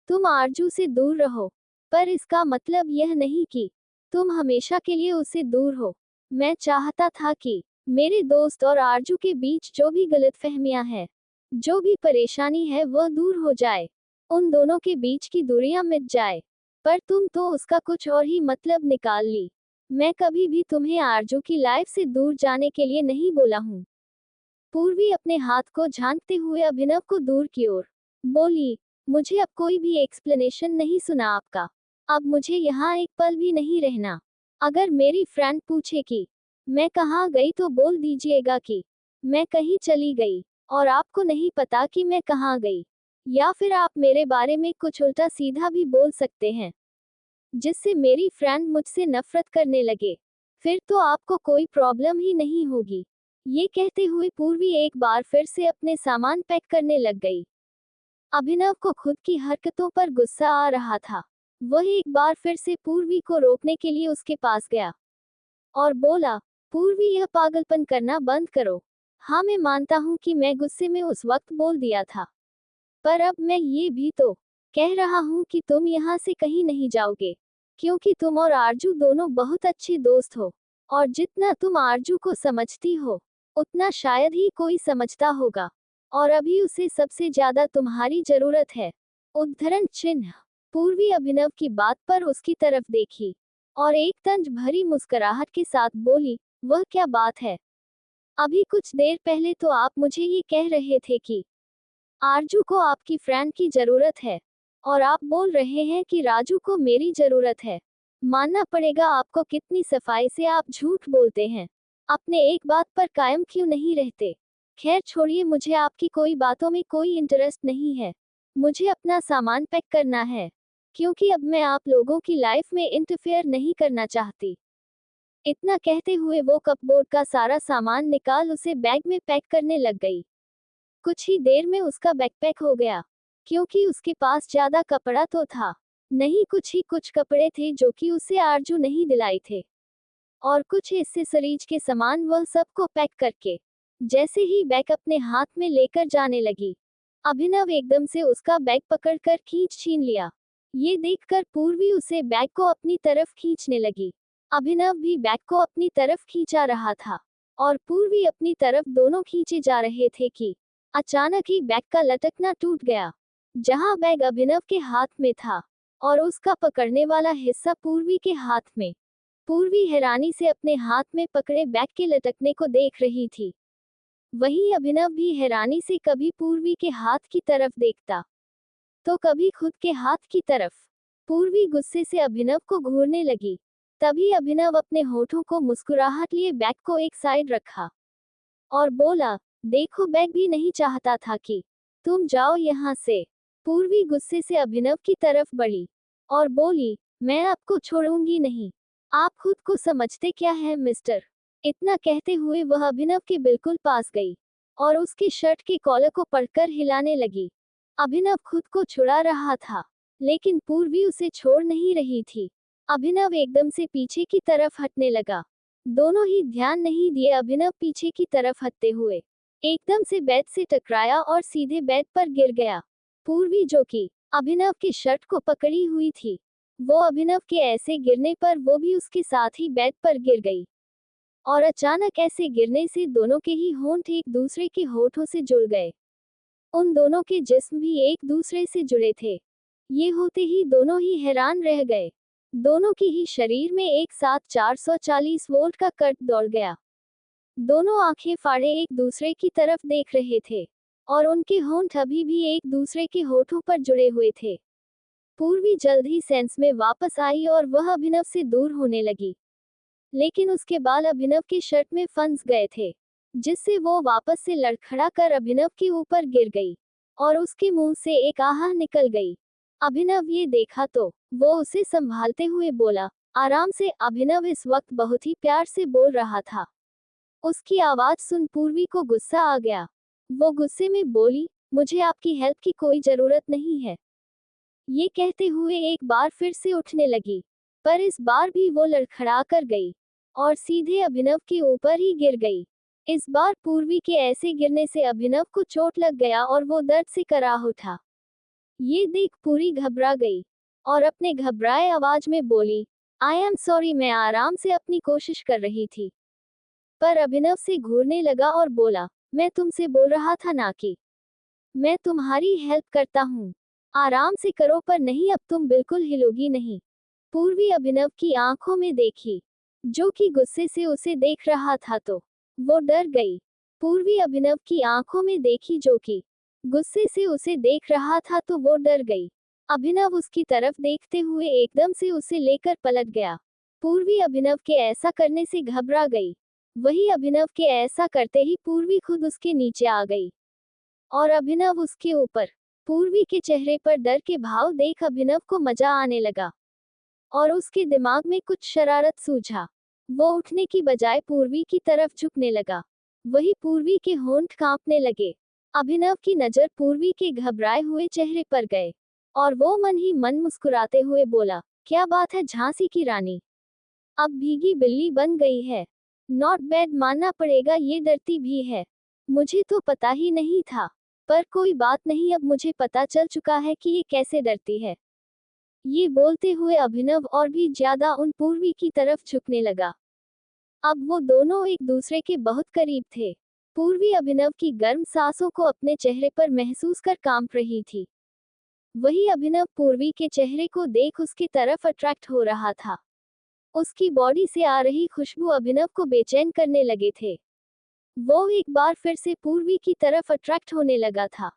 तुम आरजू से दूर रहो, पर इसका मतलब यह नहीं कि तुम हमेशा के लिए उससे दूर हो। मैं चाहता था कि मेरे दोस्त और आरजू के बीच जो भी गलतफहमियां हैं, जो भी परेशानी है, वह दूर हो जाए। उन दोनों के बीच की दूरियां मिट जाए। पर तुम तो उसका कुछ और ही मतलब निकाल ली। मैं कभी भी तुम्हें आरजू की लाइफ से दूर जाने के लिए नहीं बोला हूँ। पूर्वी अपने हाथ को झांकते हुए अभिनव को दूर की ओर बोली, मुझे अब कोई भी एक्सप्लेनेशन नहीं सुना आपका। अब मुझे यहाँ एक पल भी नहीं रहना। अगर मेरी फ्रेंड पूछे कि मैं कहाँ गई तो बोल दीजिएगा कि मैं कहीं चली गई और आपको नहीं पता कि मैं कहाँ गई। या फिर आप मेरे बारे में कुछ उल्टा सीधा भी बोल सकते हैं, जिससे मेरी फ्रेंड मुझसे नफरत करने लगे। फिर तो आपको कोई प्रॉब्लम ही नहीं होगी। ये कहते हुए पूर्वी एक बार फिर से अपने सामान पैक करने लग गई। अभिनव को खुद की हरकतों पर गुस्सा आ रहा था। वह एक बार फिर से पूर्वी को रोकने के लिए उसके पास गया और बोला, पूर्वी, यह पागलपन करना बंद करो। हाँ, मैं मानता हूँ कि मैं गुस्से में उस वक्त बोल दिया था, पर अब मैं ये भी तो कह रहा हूँ कि तुम यहाँ से कहीं नहीं जाओगे, क्योंकि तुम और आरजू दोनों बहुत अच्छे दोस्त हो। और जितना तुम आरजू को समझती हो, उतना शायद ही कोई समझता होगा। और अभी उसे सबसे ज्यादा तुम्हारी जरूरत है। उद्धरण चिन्ह। पूर्वी अभिनव की बात पर उसकी तरफ देखी और एक तंज भरी मुस्कुराहट के साथ बोली, वह क्या बात है? अभी कुछ देर पहले तो आप मुझे ये कह रहे थे कि आरजू को आपकी फ्रेंड की जरूरत है, और आप बोल रहे हैं कि राजू को मेरी जरूरत है। मानना पड़ेगा आपको कितनी सफाई से आप झूठ बोलते हैं। अपने एक बात पर कायम क्यों नहीं रहते? खैर छोड़िए, मुझे आपकी कोई बातों में कोई इंटरेस्ट नहीं है। मुझे अपना सामान पैक करना है, क्योंकि अब मैं आप लोगों की लाइफ में इंटरफेयर नहीं करना चाहती। इतना कहते हुए वो कपबोर्ड का सारा सामान निकाल उसे बैग में पैक करने लग गई। कुछ ही देर में उसका बैकपैक हो गया, क्योंकि उसके पास ज्यादा कपड़ा तो था नहीं। कुछ कपड़े थे जो कि उसे आरजू नहीं दिलाए थे, और कुछ एक्सेसरीज के सामान। वह सबको पैक करके जैसे ही बैग अपने हाथ में लेकर जाने लगी, अभिनव एकदम से उसका बैग पकड़कर खींच छीन लिया। ये देखकर पूर्वी उसे बैग को अपनी तरफ खींचने लगी। अभिनव भी बैग को अपनी तरफ खींचा रहा था और पूर्वी अपनी तरफ, दोनों खींचे जा रहे थे कि अचानक ही बैग का लटकना टूट गया। जहां बैग अभिनव के हाथ में था और उसका पकड़ने वाला हिस्सा पूर्वी के हाथ में। पूर्वी हैरानी से अपने हाथ में पकड़े बैग के लटकने को देख रही थी। वहीं अभिनव भी हैरानी से कभी पूर्वी के हाथ की तरफ देखता, तो कभी खुद के हाथ की तरफ। पूर्वी गुस्से से अभिनव को घूरने लगी। तभी अभिनव अपने होठों को मुस्कुराहट लिए बैग को एक साइड रखा और बोला, देखो, बैग भी नहीं चाहता था कि तुम जाओ यहाँ से। पूर्वी गुस्से से अभिनव की तरफ बढ़ी और बोली, मैं आपको छोड़ूंगी नहीं। आप खुद को समझते क्या है मिस्टर? इतना कहते हुए वह अभिनव के बिल्कुल पास गई और उसके शर्ट के कॉलर को पकड़कर हिलाने लगी। अभिनव खुद को छुड़ा रहा था, लेकिन पूर्वी उसे छोड़ नहीं रही थी। अभिनव एकदम से पीछे की तरफ हटने लगा। दोनों ही ध्यान नहीं दिए। अभिनव पीछे की तरफ हटते हुए एकदम से बेड से टकराया और सीधे बेड पर गिर गया। पूर्वी, जो कि अभिनव के शर्ट को पकड़ी हुई थी, वो अभिनव के ऐसे गिरने पर वो भी उसके साथ ही बेड पर गिर गई। और अचानक ऐसे गिरने से दोनों के ही होंठ एक दूसरे के होठों से जुड़ गए। उन दोनों के जिस्म भी एक दूसरे से जुड़े थे। ये होते ही दोनों ही हैरान रह गए। दोनों की ही शरीर में एक साथ 440 वोल्ट का करंट दौड़ गया। दोनों आंखें फाड़े एक दूसरे की तरफ देख रहे थे और उनके होंठ अभी भी एक दूसरे के होठों पर जुड़े हुए थे। पूर्वी जल्द ही सेंस में वापस आई और वह अभिनव से दूर होने लगी, लेकिन उसके बाल अभिनव के शर्ट में फंस गए थे, जिससे वो वापस से लड़खड़ा कर अभिनव के ऊपर गिर गई और उसके मुंह से एक आह निकल गई। अभिनव ये देखा तो वो उसे संभालते हुए बोला, आराम से। अभिनव इस वक्त बहुत ही प्यार से बोल रहा था। उसकी आवाज सुन पूर्वी को गुस्सा आ गया। वो गुस्से में बोली, मुझे आपकी हेल्प की कोई जरूरत नहीं है। ये कहते हुए एक बार फिर से उठने लगी, पर इस बार भी वो लड़खड़ा कर गई और सीधे अभिनव के ऊपर ही गिर गई। इस बार पूर्वी के ऐसे गिरने से अभिनव को चोट लग गया और वो दर्द से कराह उठा। ये देख पूरी घबरा गई और अपने घबराए आवाज में बोली, आई एम सॉरी, मैं आराम से अपनी कोशिश कर रही थी। पर अभिनव से घूरने लगा और बोला, मैं तुमसे बोल रहा था ना कि मैं तुम्हारी हेल्प करता हूँ। आराम से करो, पर नहीं, अब तुम बिल्कुल हिलोगी नहीं। पूर्वी अभिनव की आंखों में देखी, जो कि गुस्से से उसे देख रहा था, तो वो डर गई। पूर्वी अभिनव की आंखों में देखी, जो कि गुस्से से उसे देख रहा था, तो वो डर गई। अभिनव उसकी तरफ देखते हुए एकदम से उसे लेकर पलट गया। पूर्वी अभिनव के ऐसा करने से घबरा गई। वही अभिनव के ऐसा करते ही पूर्वी खुद उसके नीचे आ गई और अभिनव उसके ऊपर। पूर्वी के चेहरे पर डर के भाव देख अभिनव को मजा आने लगा और उसके दिमाग में कुछ शरारत सूझा। वो उठने की बजाय पूर्वी की तरफ झुकने लगा। वही पूर्वी के होंठ कांपने लगे। अभिनव की नजर पूर्वी के घबराए हुए चेहरे पर गए और वो मन ही मन मुस्कुराते हुए बोला, क्या बात है झांसी की रानी, अब भीगी बिल्ली बन गई है। नॉट बैड मानना पड़ेगा, ये डरती भी है। मुझे तो पता ही नहीं था। पर कोई बात नहीं, अब मुझे पता चल चुका है कि ये कैसे डरती है। ये बोलते हुए अभिनव और भी ज्यादा उन पूर्वी की तरफ झुकने लगा। अब वो दोनों एक दूसरे के बहुत करीब थे। पूर्वी अभिनव की गर्म सांसों को अपने चेहरे पर महसूस कर कांप रही थी। वही अभिनव पूर्वी के चेहरे को देख उसकी तरफ अट्रैक्ट हो रहा था। उसकी बॉडी से आ रही खुशबू अभिनव को बेचैन करने लगे थे। वो एक बार फिर से पूर्वी की तरफ अट्रैक्ट होने लगा था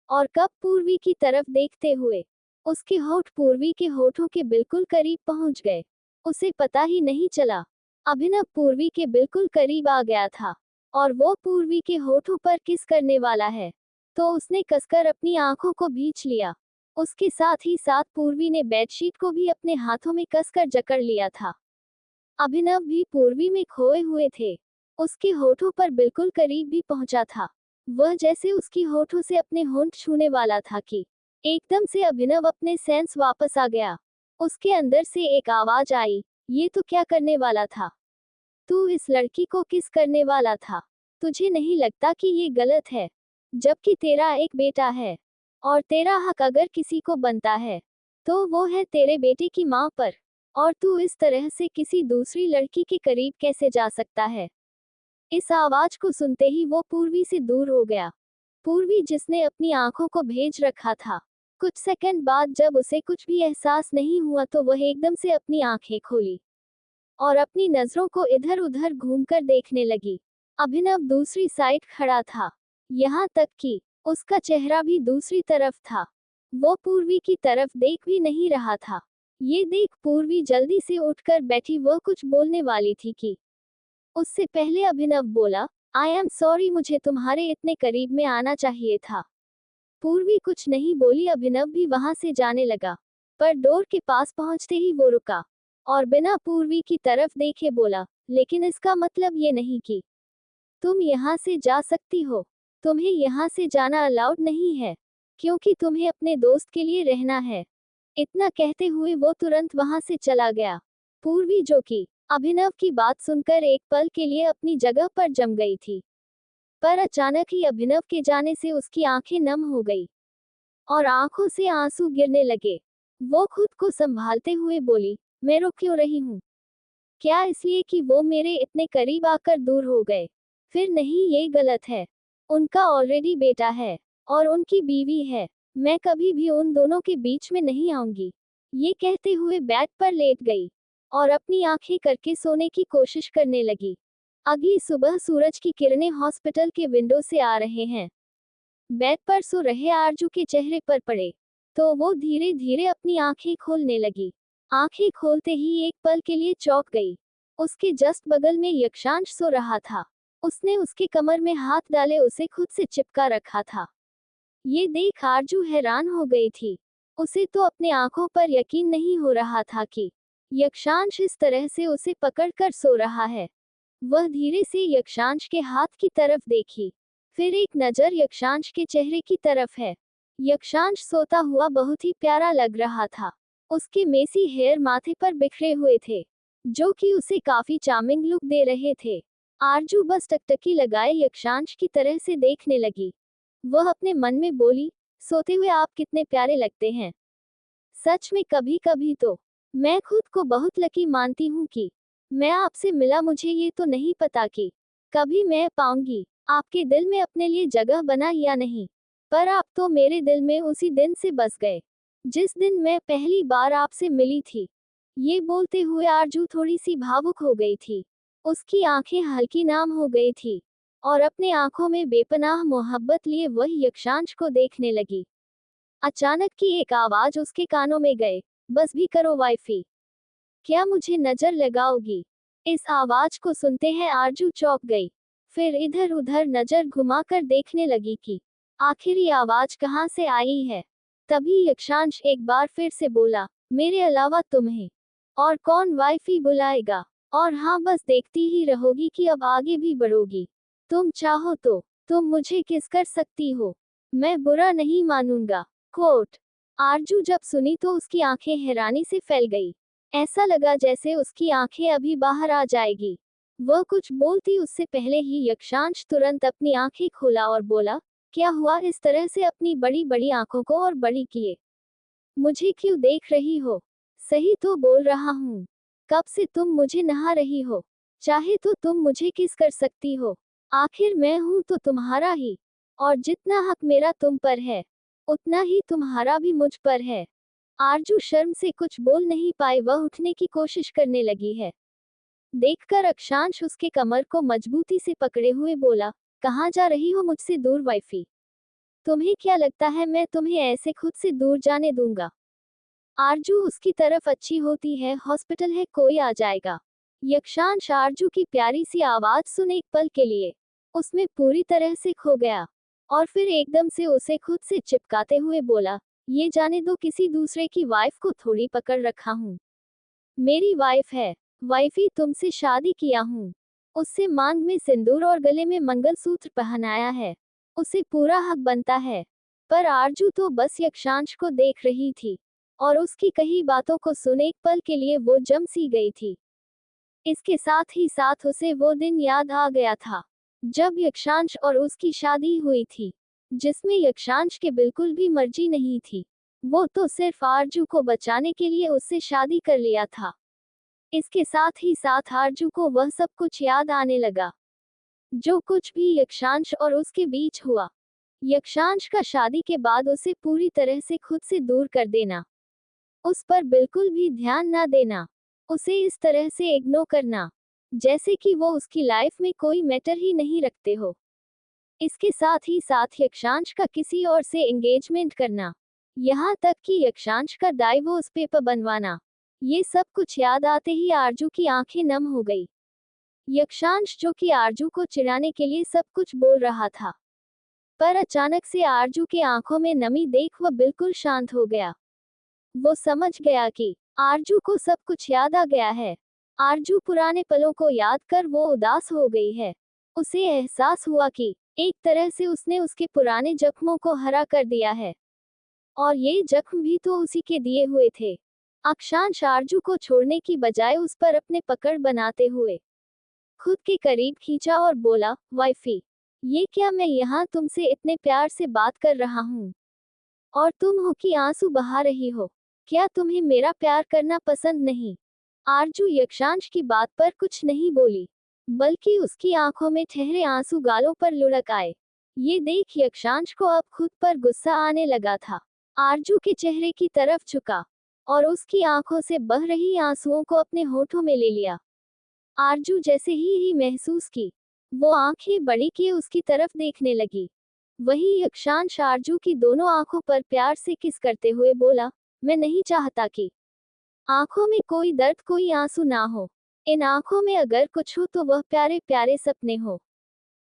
और कब पूर्वी की तरफ देखते हुए उसके होठ पूर्वी के होठों के बिल्कुल करीब पहुंच गए। उसे पता ही नहीं चला। अभिनव पूर्वी के बिल्कुल करीब आ गया था और वो पूर्वी के होठों पर किस करने वाला है, तो उसने कसकर अपनी आंखों को भींच लिया। उसके साथ ही साथ पूर्वी ने बेडशीट को भी अपने हाथों में कसकर जकड़ लिया था। अभिनव भी पूर्वी में खोए हुए थे। उसके होठों पर बिल्कुल करीब भी पहुंचा था। वह जैसे उसकी होठों से अपने होंठ छूने वाला था कि एकदम से अभिनव अपने सेंस वापस आ गया। उसके अंदर से एक आवाज आई, ये तो क्या करने वाला था? तू इस लड़की को किस करने वाला था? तुझे नहीं लगता कि ये गलत है? जबकि तेरा एक बेटा है और तेरा हक अगर किसी को बनता है तो वो है तेरे बेटे की मां पर, और तू इस तरह से किसी दूसरी लड़की के करीब कैसे जा सकता है? इस आवाज को सुनते ही वो पूर्वी से दूर हो गया। पूर्वी जिसने अपनी आंखों को भेज रखा था। कुछ सेकंड बाद जब उसे कुछ भी एहसास नहीं हुआ तो वह एकदम से अपनी आंखें खोली और अपनी नजरों को इधर उधर घूमकर देखने लगी। अभिनव दूसरी साइड खड़ा था, यहाँ तक कि उसका चेहरा भी दूसरी तरफ था। वो पूर्वी की तरफ देख भी नहीं रहा था। ये देख पूर्वी जल्दी से उठकर बैठी। वह कुछ बोलने वाली थी कि उससे पहले अभिनव बोला, आई एम सॉरी, मुझे तुम्हारे इतने करीब में आना चाहिए था। पूर्वी कुछ नहीं बोली। अभिनव भी वहां से जाने लगा, पर डोर के पास पहुंचते ही वो रुका और बिना पूर्वी की तरफ देखे बोला, लेकिन इसका मतलब ये नहीं कि तुम यहाँ से जा सकती हो। तुम्हें यहाँ से जाना अलाउड नहीं है, क्योंकि तुम्हें अपने दोस्त के लिए रहना है। इतना कहते हुए वो तुरंत वहां से चला गया। पूर्वी, जो कि अभिनव की बात सुनकर एक पल के लिए अपनी जगह पर जम गई थी, पर अचानक ही अभिनव के जाने से उसकी आंखें नम हो गई और आंखों से आंसू गिरने लगे। वो खुद को संभालते हुए बोली, मैं रो क्यों रही हूँ? क्या इसलिए कि वो मेरे इतने करीब आकर दूर हो गए? फिर नहीं, ये गलत है। उनका ऑलरेडी बेटा है और उनकी बीवी है। मैं कभी भी उन दोनों के बीच में नहीं आऊंगी। ये कहते हुए बेड पर लेट गई और अपनी आंखें करके सोने की कोशिश करने लगी। अगली सुबह सूरज की किरणें हॉस्पिटल के विंडो से आ रहे हैं। बेड पर सो रहे आरजू के चेहरे पर पड़े तो वो धीरे धीरे अपनी आंखें खोलने लगी। आंखें खोलते ही एक पल के लिए चौंक गई। उसके जस्ट बगल में यक्षांश सो रहा था। उसने उसके कमर में हाथ डाले उसे खुद से चिपका रखा था। ये देख आरजू हैरान हो गई थी। उसे तो अपने आंखों पर यकीन नहीं हो रहा था कि यक्षांश इस तरह से उसे पकड़कर सो रहा है। वह धीरे से यक्षांश के हाथ की तरफ देखी, फिर एक नजर यक्षांश के चेहरे की तरफ है। यक्षांश सोता हुआ बहुत ही प्यारा लग रहा था। उसके मेसी हेयर माथे पर बिखरे हुए थे, जो कि उसे काफी चार्मिंग लुक दे रहे थे। आरजू बस टकटकी लगाए यक्षांश की तरह से देखने लगी। वह अपने मन में बोली, सोते हुए आप कितने प्यारे लगते हैं। सच में कभी कभी तो मैं खुद को बहुत लकी मानती हूँ कि मैं आपसे मिला। मुझे ये तो नहीं पता कि कभी मैं पाऊंगी आपके दिल में अपने लिए जगह बना या नहीं, पर आप तो मेरे दिल में उसी दिन से बस गए जिस दिन मैं पहली बार आपसे मिली थी। ये बोलते हुए आरजू थोड़ी सी भावुक हो गई थी। उसकी आंखें हल्की नाम हो गई थी और अपने आंखों में बेपनाह मोहब्बत लिए वह यक्षांश को देखने लगी। अचानक की एक आवाज उसके कानों में गए, बस भी करो वाइफी, क्या मुझे नजर लगाओगी। इस आवाज को सुनते हैं आरजू चौंक गई। फिर इधर उधर नजर घुमाकर देखने लगी कि आखिर ये आवाज कहाँ से आई है। तभी यक्षांश एक बार फिर से बोला, मेरे अलावा तुम्हें और कौन वाइफी बुलाएगा। और हाँ, बस देखती ही रहोगी कि अब आगे भी बढ़ोगी। तुम चाहो तो तुम मुझे किस कर सकती हो, मैं बुरा नहीं मानूंगा। कोट। आरजू जब सुनी तो उसकी आंखें हैरानी से फैल गई। ऐसा लगा जैसे उसकी आंखें अभी बाहर आ जाएगी। वह कुछ बोलती उससे पहले ही यक्षांश तुरंत अपनी आंखें खोला और बोला, क्या हुआ इस तरह से अपनी बड़ी बड़ी आंखों को और बड़ी किए मुझे क्यों देख रही हो। सही तो बोल रहा हूँ, कब से तुम मुझे नहा रही हो। चाहे तो तुम मुझे किस कर सकती हो, आखिर मैं हूं तो तुम्हारा ही, और जितना हक मेरा तुम पर है उतना ही तुम्हारा भी मुझ पर है। आरजू शर्म से कुछ बोल नहीं पाए, वह उठने की कोशिश करने लगी है। देखकर अक्षांश उसके कमर को मजबूती से पकड़े हुए बोला, कहाँ जा रही हो मुझसे दूर वाइफी। तुम्हें क्या लगता है मैं तुम्हें ऐसे खुद से दूर जाने दूंगा। आरजू उसकी तरफ अच्छी होती है, हॉस्पिटल है, कोई आ जाएगा। यक्षांश आरजू की प्यारी सी आवाज सुन एक पल के लिए उसमें पूरी तरह से खो गया और फिर एकदम से उसे खुद से चिपकाते हुए बोला, ये जाने दो किसी दूसरे की वाइफ को थोड़ी पकड़ रखा हूँ। मेरी वाइफ है, वाइफी तुमसे शादी किया हूँ, उससे मांग में सिंदूर और गले में मंगलसूत्र पहनाया है, उसे पूरा हक बनता है। पर आरजू तो बस यक्षांश को देख रही थी और उसकी कही बातों को सुन एक पल के लिए वो जम सी गई थी। इसके साथ ही साथ उसे वो दिन याद आ गया था जब यक्षांश और उसकी शादी हुई थी, जिसमें यक्षांश के बिल्कुल भी मर्जी नहीं थी। वो तो सिर्फ आरजू को बचाने के लिए उससे शादी कर लिया था। इसके साथ ही साथ आरजू को वह सब कुछ याद आने लगा जो कुछ भी यक्षांश और उसके बीच हुआ। यक्षांश का शादी के बाद उसे पूरी तरह से खुद से दूर कर देना, उस पर बिल्कुल भी ध्यान ना देना, उसे इस तरह से इग्नोर करना जैसे कि वो उसकी लाइफ में कोई मैटर ही नहीं रखते हो। इसके साथ ही साथ यक्षांश का किसी और से एंगेजमेंट करना, यहाँ तक कि यक्षांश का डाइवोर्स पेपर बनवाना, ये सब कुछ याद आते ही आरजू की आंखें नम हो गई। यक्षांश जो कि आरजू को चिढ़ाने के लिए सब कुछ बोल रहा था, पर अचानक से आरजू के आंखों में नमी देख वह बिल्कुल शांत हो गया। वो समझ गया कि आरजू को सब कुछ याद आ गया है। आरजू पुराने पलों को याद कर वो उदास हो गई है। उसे एहसास हुआ कि एक तरह से उसने उसके पुराने जख्मों को हरा कर दिया है और ये जख्म भी तो उसी के दिए हुए थे। अक्षांश आरजू को छोड़ने की बजाय उस पर अपने पकड़ बनाते हुए खुद के करीब खींचा और बोला, वाइफी, ये क्या मैं यहाँ तुमसे इतने प्यार से बात कर रहा हूँ और तुम हो कि आंसू बहा रही हो। क्या तुम्हें मेरा प्यार करना पसंद नहीं। आरजू यक्षांश की बात पर कुछ नहीं बोली, बल्कि उसकी आंखों में ठहरे आंसू गालों पर लुढ़क आए। ये देख यक्षांश को अब खुद पर गुस्सा आने लगा था। आरजू के चेहरे की तरफ झुका और उसकी आंखों से बह रही आंसुओं को अपने होठों में ले लिया। आरजू जैसे ही महसूस की, वो आंखें बड़ी किए उसकी तरफ देखने लगी। वही यक्षांश आरजू की दोनों आंखों पर प्यार से किस करते हुए बोला, मैं नहीं चाहता कि आंखों में कोई दर्द कोई आंसू ना हो। इन आंखों में अगर कुछ हो तो वह प्यारे प्यारे सपने हो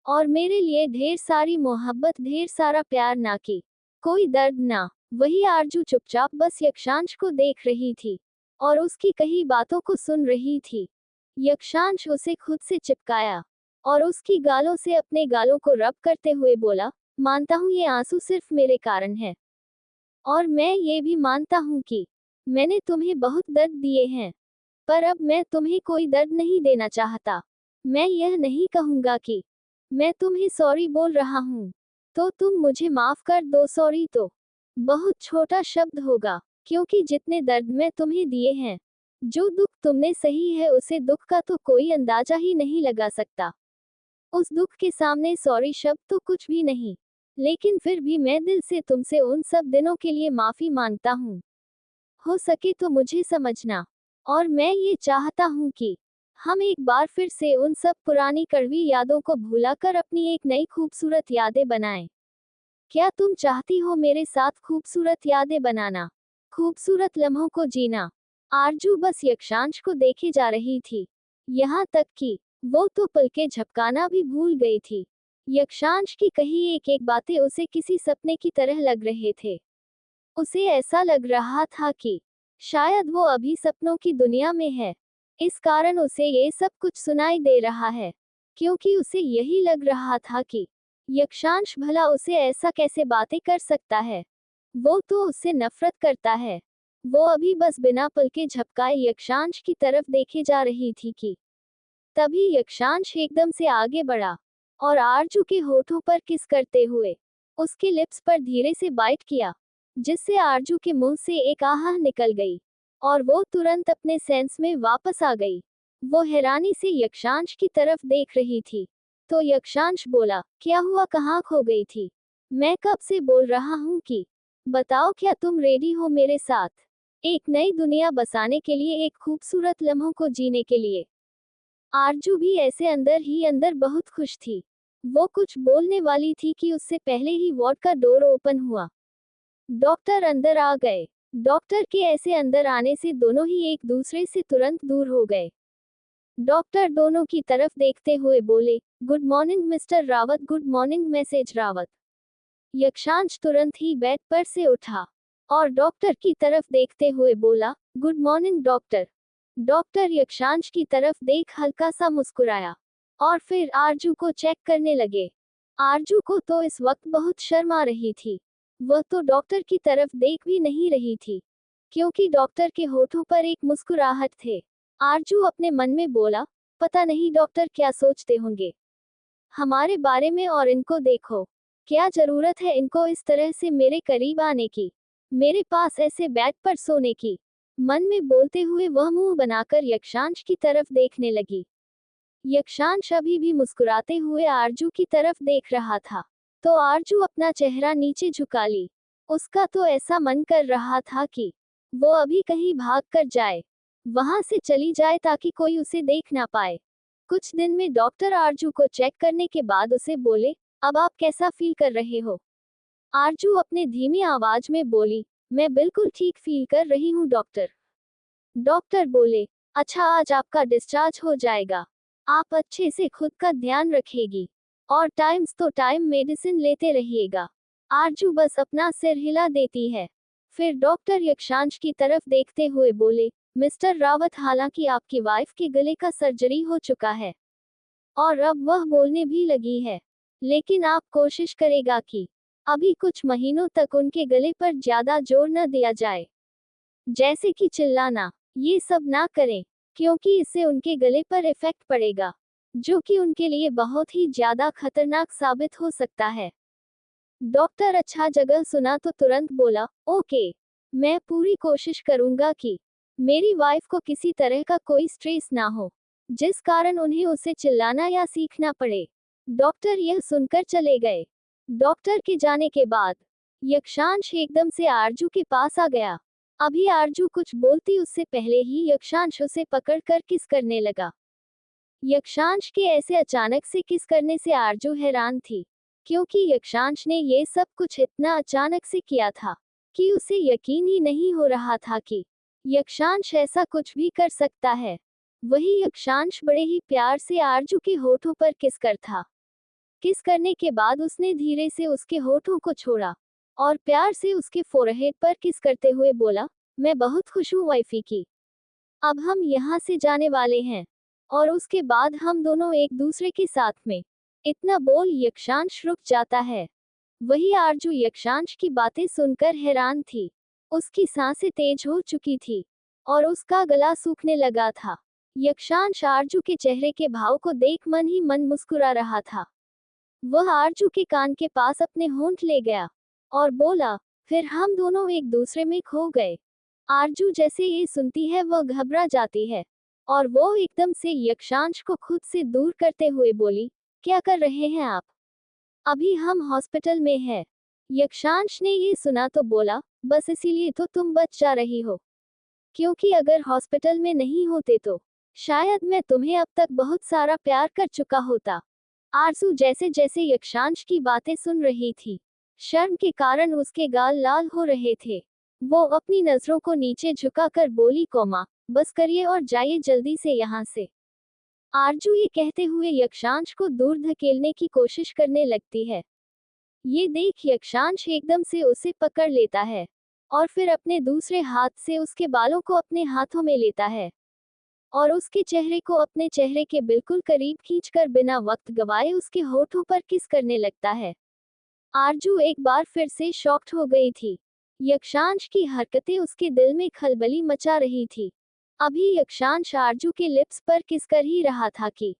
और मेरे लिए ढेर सारी मोहब्बत, ढेर सारा प्यार, ना कि कोई दर्द ना। वही आरजू चुपचाप बस यक्षांश को देख रही थी और उसकी कही बातों को सुन रही थी। यक्षांश उसे खुद से चिपकाया और उसकी गालों से अपने गालों को रब करते हुए बोला, मानता हूँ ये आंसू सिर्फ मेरे कारण है और मैं ये भी मानता हूँ कि मैंने तुम्हें बहुत दर्द दिए हैं, पर अब मैं तुम्हें कोई दर्द नहीं देना चाहता। मैं यह नहीं कहूंगा कि मैं तुम्हें सॉरी बोल रहा हूँ तो तुम मुझे माफ कर दो। सॉरी तो बहुत छोटा शब्द होगा, क्योंकि जितने दर्द मैं तुम्हें दिए हैं, जो दुख तुमने सही है, उसे दुख का तो कोई अंदाजा ही नहीं लगा सकता। उस दुख के सामने सॉरी शब्द तो कुछ भी नहीं। लेकिन फिर भी मैं दिल से तुमसे उन सब दिनों के लिए माफी मांगता हूँ। हो सके तो मुझे समझना, और मैं ये चाहता हूँ कि हम एक बार फिर से उन सब पुरानी कड़वी यादों को भुलाकर अपनी एक नई खूबसूरत यादें बनाएं। क्या तुम चाहती हो मेरे साथ खूबसूरत यादें बनाना, खूबसूरत लम्हों को जीना? आरजू बस यक्षांश को देखे जा रही थी, यहाँ तक कि वो तो पलके झपकाना भी भूल गई थी। यक्षांश की कही एक एक बातें उसे किसी सपने की तरह लग रहे थे। उसे ऐसा लग रहा था कि शायद वो अभी सपनों की दुनिया में है, इस कारण उसे ये सब कुछ सुनाई दे रहा है। क्योंकि उसे यही लग रहा था कि यक्षांश भला उसे ऐसा कैसे बातें कर सकता है, वो तो उससे नफरत करता है। वो अभी बस बिना पलके झपकाए यक्षांश की तरफ देखे जा रही थी कि तभी यक्षांश एकदम से आगे बढ़ा और आरजू के होठों पर किस करते हुए उसके लिप्स पर धीरे से बाइट किया, जिससे आरजू के मुंह से एक आह निकल गई और वो तुरंत अपने सेंस में वापस आ गई। वो हैरानी से यक्षांश की तरफ देख रही थी। तो यक्षांश बोला, क्या हुआ, कहाँ खो गई थी? मैं कब से बोल रहा हूँ कि बताओ, क्या तुम रेडी हो मेरे साथ एक नई दुनिया बसाने के लिए, एक खूबसूरत लम्हों को जीने के लिए? आरजू भी ऐसे अंदर ही अंदर बहुत खुश थी। वो कुछ बोलने वाली थी कि उससे पहले ही वार्ड का डोर ओपन हुआ। डॉक्टर अंदर आ गए। डॉक्टर के ऐसे अंदर आने से दोनों ही एक दूसरे से तुरंत दूर हो गए। डॉक्टर दोनों की तरफ देखते हुए बोले, good morning mister Rawat, good morning message Rawat. Yakshansh तुरंत ही बेड पर से उठा और डॉक्टर की तरफ देखते हुए बोला, गुड मॉर्निंग डॉक्टर। डॉक्टर यक्षांश की तरफ देख हल्का सा मुस्कुराया और फिर आरजू को चेक करने लगे। आरजू को तो इस वक्त बहुत शर्म आ रही थी। वह तो डॉक्टर की तरफ देख भी नहीं रही थी, क्योंकि डॉक्टर के होठों पर एक मुस्कुराहट थे। आरजू अपने मन में बोला, पता नहीं डॉक्टर क्या सोचते होंगे हमारे बारे में, और इनको देखो, क्या जरूरत है इनको इस तरह से मेरे करीब आने की, मेरे पास ऐसे बेड पर सोने की। मन में बोलते हुए वह मुंह बनाकर यक्षांश की तरफ देखने लगी। यक्षांश अभी भी मुस्कुराते हुए आरजू की तरफ देख रहा था, तो आरजू अपना चेहरा नीचे झुका ली। उसका तो ऐसा मन कर रहा था कि वो अभी कहीं भाग कर जाए, वहां से चली जाए, ताकि कोई उसे देख ना पाए। कुछ दिन में डॉक्टर आरजू को चेक करने के बाद उसे बोले, अब आप कैसा फील कर रहे हो? आरजू अपने धीमी आवाज में बोली, मैं बिल्कुल ठीक फील कर रही हूँ डॉक्टर। डॉक्टर बोले, अच्छा, आज आपका डिस्चार्ज हो जाएगा। आप अच्छे से खुद का ध्यान रखेगी और टाइम्स तो टाइम मेडिसिन लेते रहिएगा। आरजू बस अपना सिर हिला देती है। फिर डॉक्टर यक्षांश की तरफ देखते हुए बोले, मिस्टर रावत, हालांकि आपकी वाइफ के गले का सर्जरी हो चुका है और अब वह बोलने भी लगी है, लेकिन आप कोशिश करेगा कि अभी कुछ महीनों तक उनके गले पर ज्यादा जोर न दिया जाए, जैसे कि चिल्लाना, ये सब ना करें, क्योंकि इससे उनके गले पर इफेक्ट पड़ेगा, जो कि उनके लिए बहुत ही ज्यादा खतरनाक साबित हो सकता है। डॉक्टर अच्छा जगह सुना तो तुरंत बोला, ओके, मैं पूरी कोशिश करूंगा कि मेरी वाइफ को किसी तरह का कोई स्ट्रेस ना हो, जिस कारण उन्हें उसे चिल्लाना या सीखना पड़े। डॉक्टर यह सुनकर चले गए। डॉक्टर के जाने के बाद यक्षांश एकदम से आरजू के पास आ गया। अभी आरजू कुछ बोलती उससे पहले ही यक्षांश उसे पकड़कर किस करने लगा। यक्षांश के ऐसे अचानक से किस करने से आरजू हैरान थी, क्योंकि यक्षांश ने ये सब कुछ इतना अचानक से किया था कि उसे यकीन ही नहीं हो रहा था कि यक्षांश ऐसा कुछ भी कर सकता है। वही यक्षांश बड़े ही प्यार से आरजू के होठों पर किस कर था। किस करने के बाद उसने धीरे से उसके होठों को छोड़ा और प्यार से उसके फोरहेड पर किस करते हुए बोला, मैं बहुत खुश हूँ वाइफी की। अब हम यहाँ से जाने वाले हैं और उसके बाद हम दोनों एक दूसरे के साथ में। इतना बोल यक्षांश रुक जाता है। वही आरजू यक्षांश की बातें सुनकर हैरान थी। उसकी सांसें तेज हो चुकी थी और उसका गला सूखने लगा था। यक्षांश आरजू के चेहरे के भाव को देख मन ही मन मुस्कुरा रहा था। वह आरजू के कान के पास अपने होंठ ले गया और बोला, फिर हम दोनों एक दूसरे में खो गए। आरजू जैसे ये सुनती है वह घबरा जाती है और वो एकदम से यक्षांश को खुद से दूर करते हुए बोली, क्या कर रहे हैं आप? अभी हम हॉस्पिटल में हैं। यक्षांश ने ये सुना तो बोला, बस इसीलिए तो तुम बच जा रही हो, क्योंकि अगर हॉस्पिटल में नहीं होते तो शायद मैं तुम्हें अब तक बहुत सारा प्यार कर चुका होता। आरजू जैसे जैसे यक्षांश की बातें सुन रही थी, शर्म के कारण उसके गाल लाल हो रहे थे। वो अपनी नजरों को नीचे झुकाकर बोली, कोमा, बस करिए और जाइए जल्दी से यहाँ से। आरजू ये कहते हुए यक्षांश को दूर धकेलने की कोशिश करने लगती है। ये देख यक्षांश एकदम से उसे पकड़ लेता है और फिर अपने दूसरे हाथ से उसके बालों को अपने हाथों में लेता है और उसके चेहरे को अपने चेहरे के बिल्कुल करीब खींचकर बिना वक्त गवाए उसके होठों पर किस करने लगता है। आरजू एक बार फिर से शॉक्ड हो गई थी। यक्षांश की हरकतें उसके दिल में खलबली मचा रही थी। अभी यक्षांश आरजू के लिप्स पर किस कर ही रहा था कि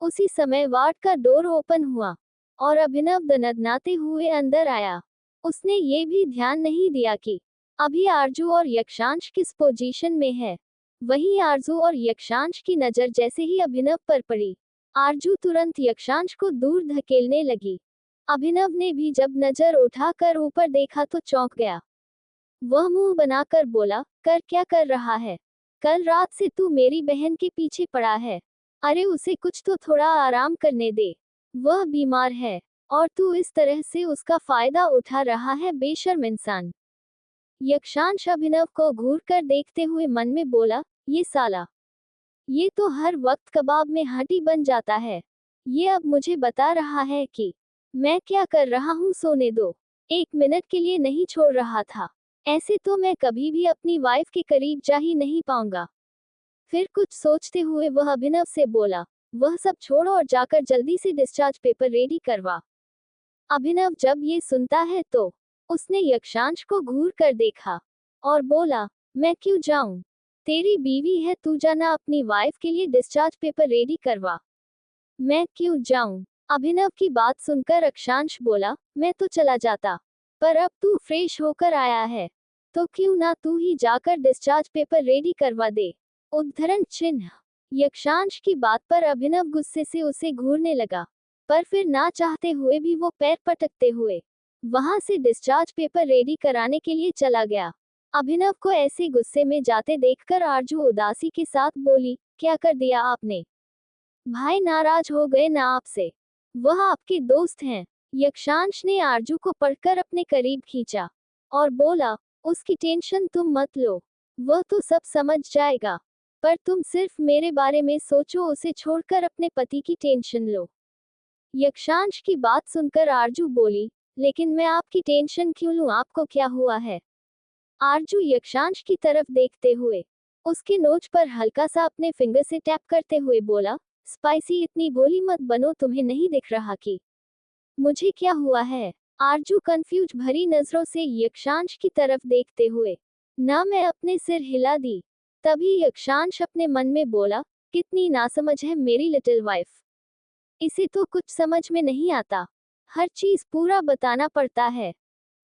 उसी समय वार्ड का डोर ओपन हुआ और अभिनव दनदनाते हुए अंदर आया। उसने ये भी ध्यान नहीं दिया कि अभी आरजू और यक्षांश किस पोजीशन में है। वहीं आरजू और यक्षांश की नजर जैसे ही अभिनव पर पड़ी, आरजू तुरंत यक्षांश को दूर धकेलने लगी। अभिनव ने भी जब नजर उठाकर ऊपर देखा तो चौंक गया। वह मुंह बनाकर बोला, क्या कर रहा है? कल रात से तू मेरी बहन के पीछे पड़ा है। अरे उसे कुछ तो थोड़ा आराम करने दे, वह बीमार है और तू इस तरह से उसका फायदा उठा रहा है, बेशर्म इंसान। यक्षांश अभिनव को घूर कर देखते हुए मन में बोला, ये साला, ये तो हर वक्त कबाब में हड्डी बन जाता है। ये अब मुझे बता रहा है कि मैं क्या कर रहा हूँ, सोने दो, 1 मिनट के लिए नहीं छोड़ रहा था। ऐसे तो मैं कभी भी अपनी वाइफ के करीब जा ही नहीं पाऊंगा। फिर कुछ सोचते हुए वह अभिनव से बोला, वह सब छोड़ और जाकर जल्दी से डिस्चार्ज पेपर रेडी करवा। अभिनव जब ये सुनता है तो उसने यक्षांश को घूर कर देखा और बोला, मैं क्यों जाऊं? तेरी बीवी है, तू जाना अपनी वाइफ के लिए डिस्चार्ज पेपर रेडी करवा। मैं क्यों जाऊं? अभिनव की बात सुनकर यक्षांश बोला, मैं तो चला जाता, पर अब तू फ्रेश होकर आया है तो क्यों ना तू ही जाकर डिस्चार्ज पेपर रेडी करवा दे। उद्धरण चिन्ह। यक्षांश की बात पर अभिनव गुस्से से उसे घूरने लगा, पर फिर ना चाहते हुए भी वो पैर पटकते हुए वहां से डिस्चार्ज पेपर रेडी कराने के लिए चला गया। अभिनव को ऐसे गुस्से में जाते देखकर आरजू उदासी के साथ बोली, क्या कर दिया आपने? भाई नाराज हो गए ना आपसे? वह आपके दोस्त हैं। यक्षांश ने आरजू को पकड़कर अपने करीब खींचा और बोला, उसकी टेंशन तुम मत लो, वह तो सब समझ जाएगा, पर तुम सिर्फ मेरे बारे में सोचो, उसे छोड़कर अपने पति की टेंशन लो। यक्षांश की बात सुनकर आरजू बोली, लेकिन मैं आपकी टेंशन क्यों लूं, आपको क्या हुआ है? आरजू यक्षांश की तरफ देखते हुए उसके नोच पर हल्का सा अपने फिंगर से टैप करते हुए बोला, स्पाइसी, इतनी भोली मत बनो, तुम्हें नहीं दिख रहा कि मुझे क्या हुआ है? आरजू कंफ्यूज भरी नजरों से यक्षांश की तरफ देखते हुए ना मैं अपने सिर हिला दी। तभी यक्षांश अपने मन में बोला, कितनी नासमझ है मेरी लिटिल वाइफ, इसे तो कुछ समझ में नहीं आता, हर चीज पूरा बताना पड़ता है।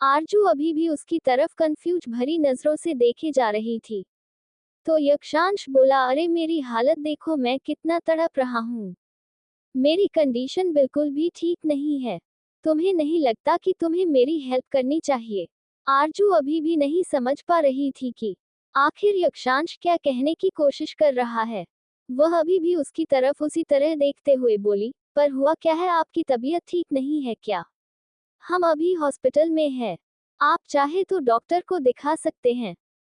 आरजू अभी भी उसकी तरफ कंफ्यूज भरी नजरों से देखे जा रही थी। तो यक्षांश बोला, अरे मेरी हालत देखो, मैं कितना तड़प रहा हूँ, मेरी कंडीशन बिल्कुल भी ठीक नहीं है। तुम्हें नहीं लगता कि तुम्हें मेरी हेल्प करनी चाहिए? आरजू अभी भी नहीं समझ पा रही थी कि आखिर यक्षांश क्या कहने की कोशिश कर रहा है। वह अभी भी उसकी तरफ उसी तरह देखते हुए बोली, पर हुआ क्या है, आपकी तबीयत ठीक नहीं है क्या? हम अभी हॉस्पिटल में हैं, आप चाहे तो डॉक्टर को दिखा सकते हैं।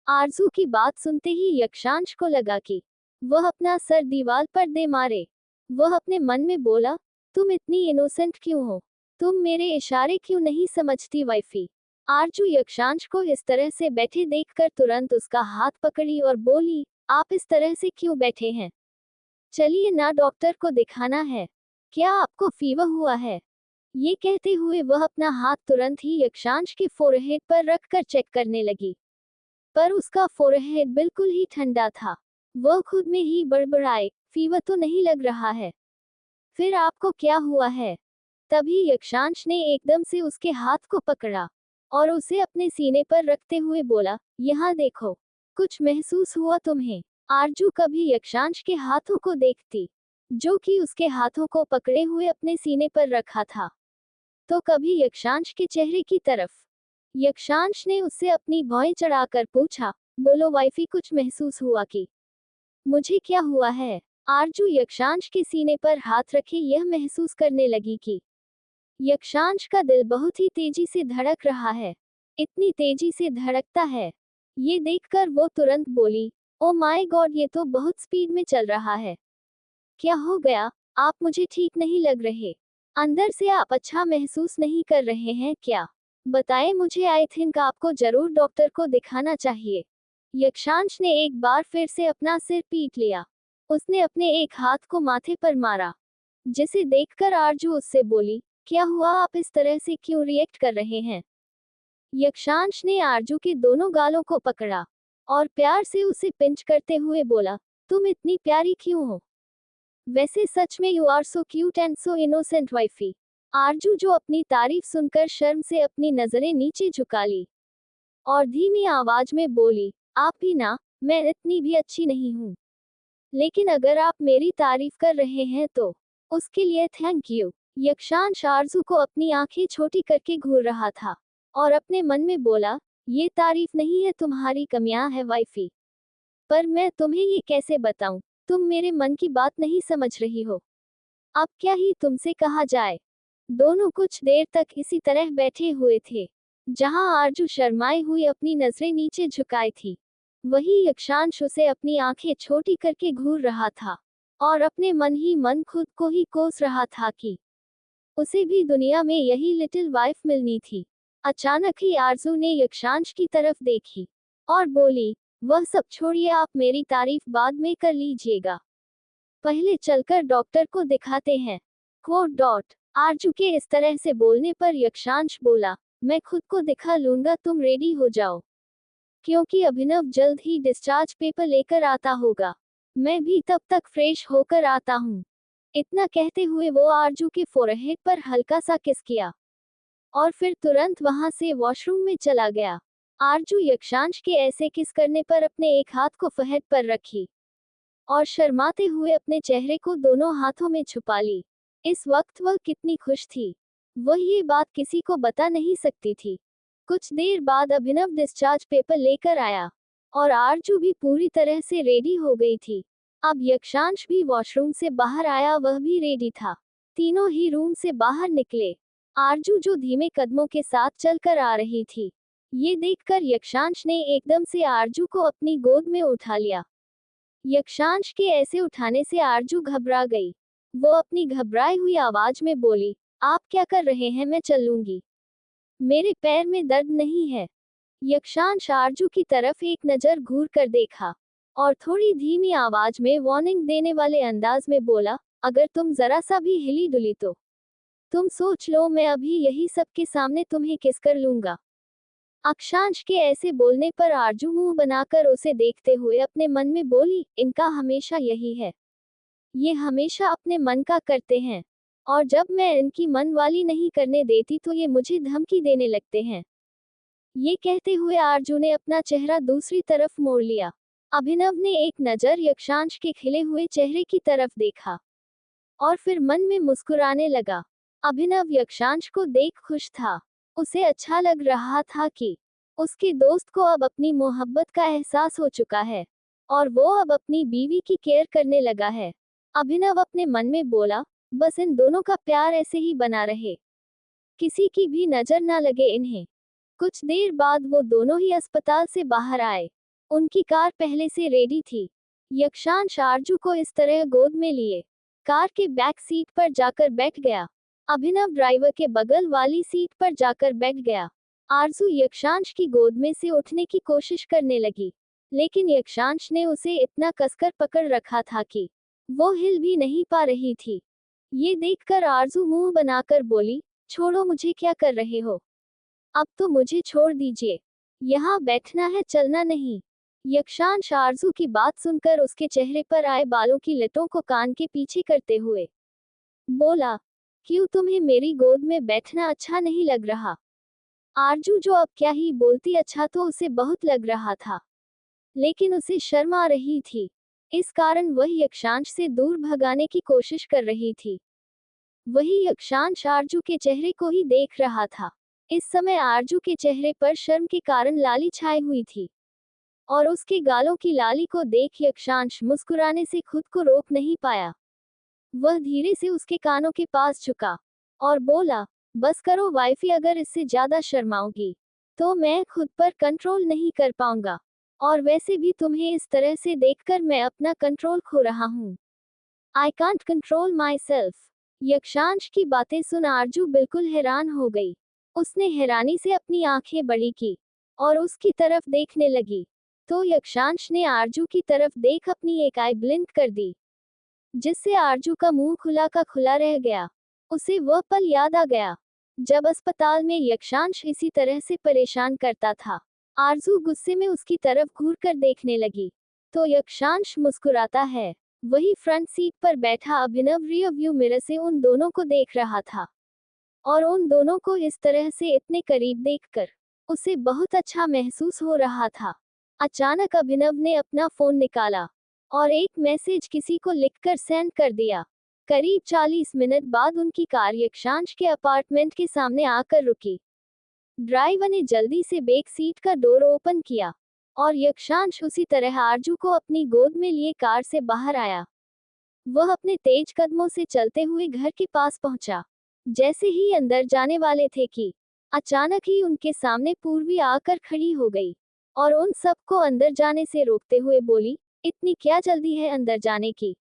आरजू की बात सुनते ही यक्षांश को लगा कि वह अपना सर दीवार पर दे मारे। वह अपने मन में बोला, तुम इतनी इनोसेंट क्यों हो? तुम मेरे इशारे क्यों नहीं समझती वाइफी? आरजू यक्षांश को इस तरह से बैठे देखकर तुरंत उसका हाथ पकड़ी और बोली, आप इस तरह से क्यों बैठे हैं? चलिए ना, डॉक्टर को दिखाना है। क्या आपको फीवर हुआ है? ये कहते हुए वह अपना हाथ तुरंत ही यक्षांश के फोरहेड पर रखकर चेक करने लगी, पर उसका फोरहेड बिल्कुल ही ठंडा था। वह खुद में ही बड़बड़ाए, फीवर तो नहीं लग रहा है। फिर आपको क्या हुआ है? तभी यक्षांश ने एकदम से उसके हाथ को पकड़ा और उसे अपने सीने पर रखते हुए बोला, यहाँ देखो, कुछ महसूस हुआ तुम्हें? आरजू कभी यक्षांश के हाथों को देखती, जो कि उसके हाथों को पकड़े हुए अपने सीने पर रखा था, तो कभी यक्षांश के चेहरे की तरफ। यक्षांश ने उससे अपनी भौहें चढ़ाकर पूछा, बोलो वाइफी, कुछ महसूस हुआ कि? मुझे क्या हुआ है? आरजू यक्षांश के सीने पर हाथ रखे यह महसूस करने लगी कि यक्षांश का दिल बहुत ही तेजी से धड़क रहा है। इतनी तेजी से धड़कता है, ये देखकर वो तुरंत बोली, ओ माय गॉड, ये तो बहुत स्पीड में चल रहा है। क्या हो गया? आप मुझे ठीक नहीं लग रहे। अंदर से आप अच्छा महसूस नहीं कर रहे हैं क्या? बताएं मुझे, आई थिंक आपको जरूर डॉक्टर को दिखाना चाहिए। यक्षांश ने एक बार फिर से अपना सिर पीट लिया। उसने अपने एक हाथ को माथे पर मारा, जिसे देखकर आरजू उससे बोली, क्या हुआ, आप इस तरह से क्यों रिएक्ट कर रहे हैं? यक्षांश ने आरजू के दोनों गालों को पकड़ा और प्यार से उसे पिंच करते हुए बोला, तुम इतनी प्यारी क्यों हो? वैसे सच में you are so cute and so innocent wifey. Arzoo, जो अपनी तारीफ सुनकर शर्म से अपनी नजरें नीचे झुका ली और धीमी आवाज में बोली, आप भी ना, मैं इतनी भी अच्छी नहीं हूँ। लेकिन अगर आप मेरी तारीफ कर रहे हैं तो उसके लिए थैंक यू। यक्षांश आरजू को अपनी आंखें छोटी करके घूर रहा था और अपने मन में बोला, ये तारीफ नहीं है, तुम्हारी कमियां है वाइफी। पर मैं तुम्हें ये कैसे बताऊं, तुम मेरे मन की बात नहीं समझ रही हो। अब क्या ही तुमसे कहा जाए। दोनों कुछ देर तक इसी तरह बैठे हुए थे, जहां आरजू शर्माई हुई अपनी नजरें नीचे झुकाई थी, वही यक्षांश उसे अपनी आंखें छोटी करके घूर रहा था और अपने मन ही मन खुद को ही कोस रहा था कि उसे भी दुनिया में यही लिटिल वाइफ मिलनी थी। अचानक ही आरजू ने यक्षांश की तरफ देखी और बोली, वह सब छोड़िए, आप मेरी तारीफ बाद में कर लीजिएगा, पहले चलकर डॉक्टर को दिखाते हैं। Quote dot. आरजू के इस तरह से बोलने पर यक्षांश बोला, मैं खुद को दिखा लूंगा, तुम रेडी हो जाओ, क्योंकि अभिनव जल्द ही डिस्चार्ज पेपर लेकर आता होगा। मैं भी तब तक फ्रेश होकर आता हूँ। इतना कहते हुए वो आरजू के फोरहेड पर हल्का सा किस किया और फिर तुरंत वहां से वॉशरूम में चला गया। आरजू यक्षांश के ऐसे किस करने पर अपने एक हाथ को फहद पर रखी और शर्माते हुए अपने चेहरे को दोनों हाथों में छुपा ली। इस वक्त वह कितनी खुश थी, वह ये बात किसी को बता नहीं सकती थी। कुछ देर बाद अभिनव डिस्चार्ज पेपर लेकर आया और आरजू भी पूरी तरह से रेडी हो गई थी। अब यक्षांश भी वॉशरूम से बाहर आया, वह भी रेडी था। तीनों ही रूम से बाहर निकले। आरजू, जो धीमे कदमों के साथ चलकर आ रही थी, ये देखकर यक्षांश ने एकदम से आरजू को अपनी गोद में उठा लिया। यक्षांश के ऐसे उठाने से आरजू घबरा गई। वो अपनी घबराई हुई आवाज में बोली, आप क्या कर रहे हैं, मैं चलूंगी, मेरे पैर में दर्द नहीं है। यक्षांश आरजू की तरफ एक नजर घूर कर देखा और थोड़ी धीमी आवाज में वार्निंग देने वाले अंदाज में बोला, अगर तुम जरा सा भी हिली डुली तो तुम सोच लो, मैं अभी यही सबके सामने तुम्हें किस कर लूंगा। अक्षांश के ऐसे बोलने पर आरजू मुंह बनाकर उसे देखते हुए अपने मन में बोली, इनका हमेशा यही है, ये हमेशा अपने मन का करते हैं, और जब मैं इनकी मन वाली नहीं करने देती तो ये मुझे धमकी देने लगते हैं। ये कहते हुए आरजू ने अपना चेहरा दूसरी तरफ मोड़ लिया। अभिनव ने एक नजर यक्षांश के खिले हुए चेहरे की तरफ देखा और फिर मन में मुस्कुराने लगा। अभिनव यक्षांश को देख खुश था। उसे अच्छा लग रहा था कि उसके दोस्त को अब अपनी मोहब्बत का एहसास हो चुका है और वो अब अपनी बीवी की केयर करने लगा है। अभिनव अपने मन में बोला, बस इन दोनों का प्यार ऐसे ही बना रहे, किसी की भी नजर ना लगे इन्हें। कुछ देर बाद वो दोनों ही अस्पताल से बाहर आए। उनकी कार पहले से रेडी थी। यक्षांश आरजू को इस तरह गोद में लिए कार के बैक सीट पर जाकर बैठ गया। अभिनव ड्राइवर के बगल वाली सीट पर जाकर बैठ गया। आरजू यक्षांश की गोद में से उठने की कोशिश करने लगी, लेकिन यक्षांश ने उसे इतना कसकर पकड़ रखा था कि वो हिल भी नहीं पा रही थी। ये देखकर आरजू मुंह बनाकर बोली, छोड़ो मुझे, क्या कर रहे हो? अब तो मुझे छोड़ दीजिए, यहाँ बैठना है, चलना नहीं। यक्षांश आरजू की बात सुनकर उसके चेहरे पर आए बालों की लटों को कान के पीछे करते हुए बोला, क्यों तुम्हें मेरी गोद में बैठना अच्छा नहीं लग रहा? आरजू जो अब क्या ही बोलती, अच्छा तो उसे बहुत लग रहा था, लेकिन उसे शर्म आ रही थी। इस कारण वह यक्षांश से दूर भगाने की कोशिश कर रही थी। वही यक्षांश आरजू के चेहरे को ही देख रहा था। इस समय आरजू के चेहरे पर शर्म के कारण लाली छाई हुई थी, और उसके गालों की लाली को देख यक्षांश मुस्कुराने से खुद को रोक नहीं पाया। वह धीरे से उसके कानों के पास झुका और बोला, बस करो वाइफी, अगर इससे ज्यादा शर्माओगी तो मैं खुद पर कंट्रोल नहीं कर पाऊंगा, और वैसे भी तुम्हें इस तरह से देखकर मैं अपना कंट्रोल खो रहा हूँ। I can't control myself. Yakshansh की बातें सुन आरजू बिल्कुल हैरान हो गई। उसने हैरानी से अपनी आंखें बड़ी की और उसकी तरफ देखने लगी, तो यक्षांश ने आरजू की तरफ देख अपनी एक आई ब्लिंक कर दी, जिससे आरजू का मुंह खुला का खुला रह गया। उसे वह पल याद आ गया जब अस्पताल में यक्षांश इसी तरह से परेशान करता था। आरजू गुस्से में उसकी तरफ घूर कर देखने लगी, तो यक्षांश मुस्कुराता है। वही फ्रंट सीट पर बैठा अभिनव रियर व्यू मिरर से उन दोनों को देख रहा था, और उन दोनों को इस तरह से इतने करीब देखकर उसे बहुत अच्छा महसूस हो रहा था। अचानक अभिनव ने अपना फोन निकाला और एक मैसेज किसी को लिखकर सेंड कर दिया। करीब 40 मिनट बाद उनकी कार यक्षांश के अपार्टमेंट के सामने आकर रुकी। ड्राइवर ने जल्दी से बैक सीट का डोर ओपन किया और यक्षांश उसी तरह आरजू को अपनी गोद में लिए कार से बाहर आया। वह अपने तेज कदमों से चलते हुए घर के पास पहुंचा। जैसे ही अंदर जाने वाले थे कि अचानक ही उनके सामने पूर्वी आकर खड़ी हो गई और उन सबको अंदर जाने से रोकते हुए बोली, इतनी क्या जल्दी है अंदर जाने की?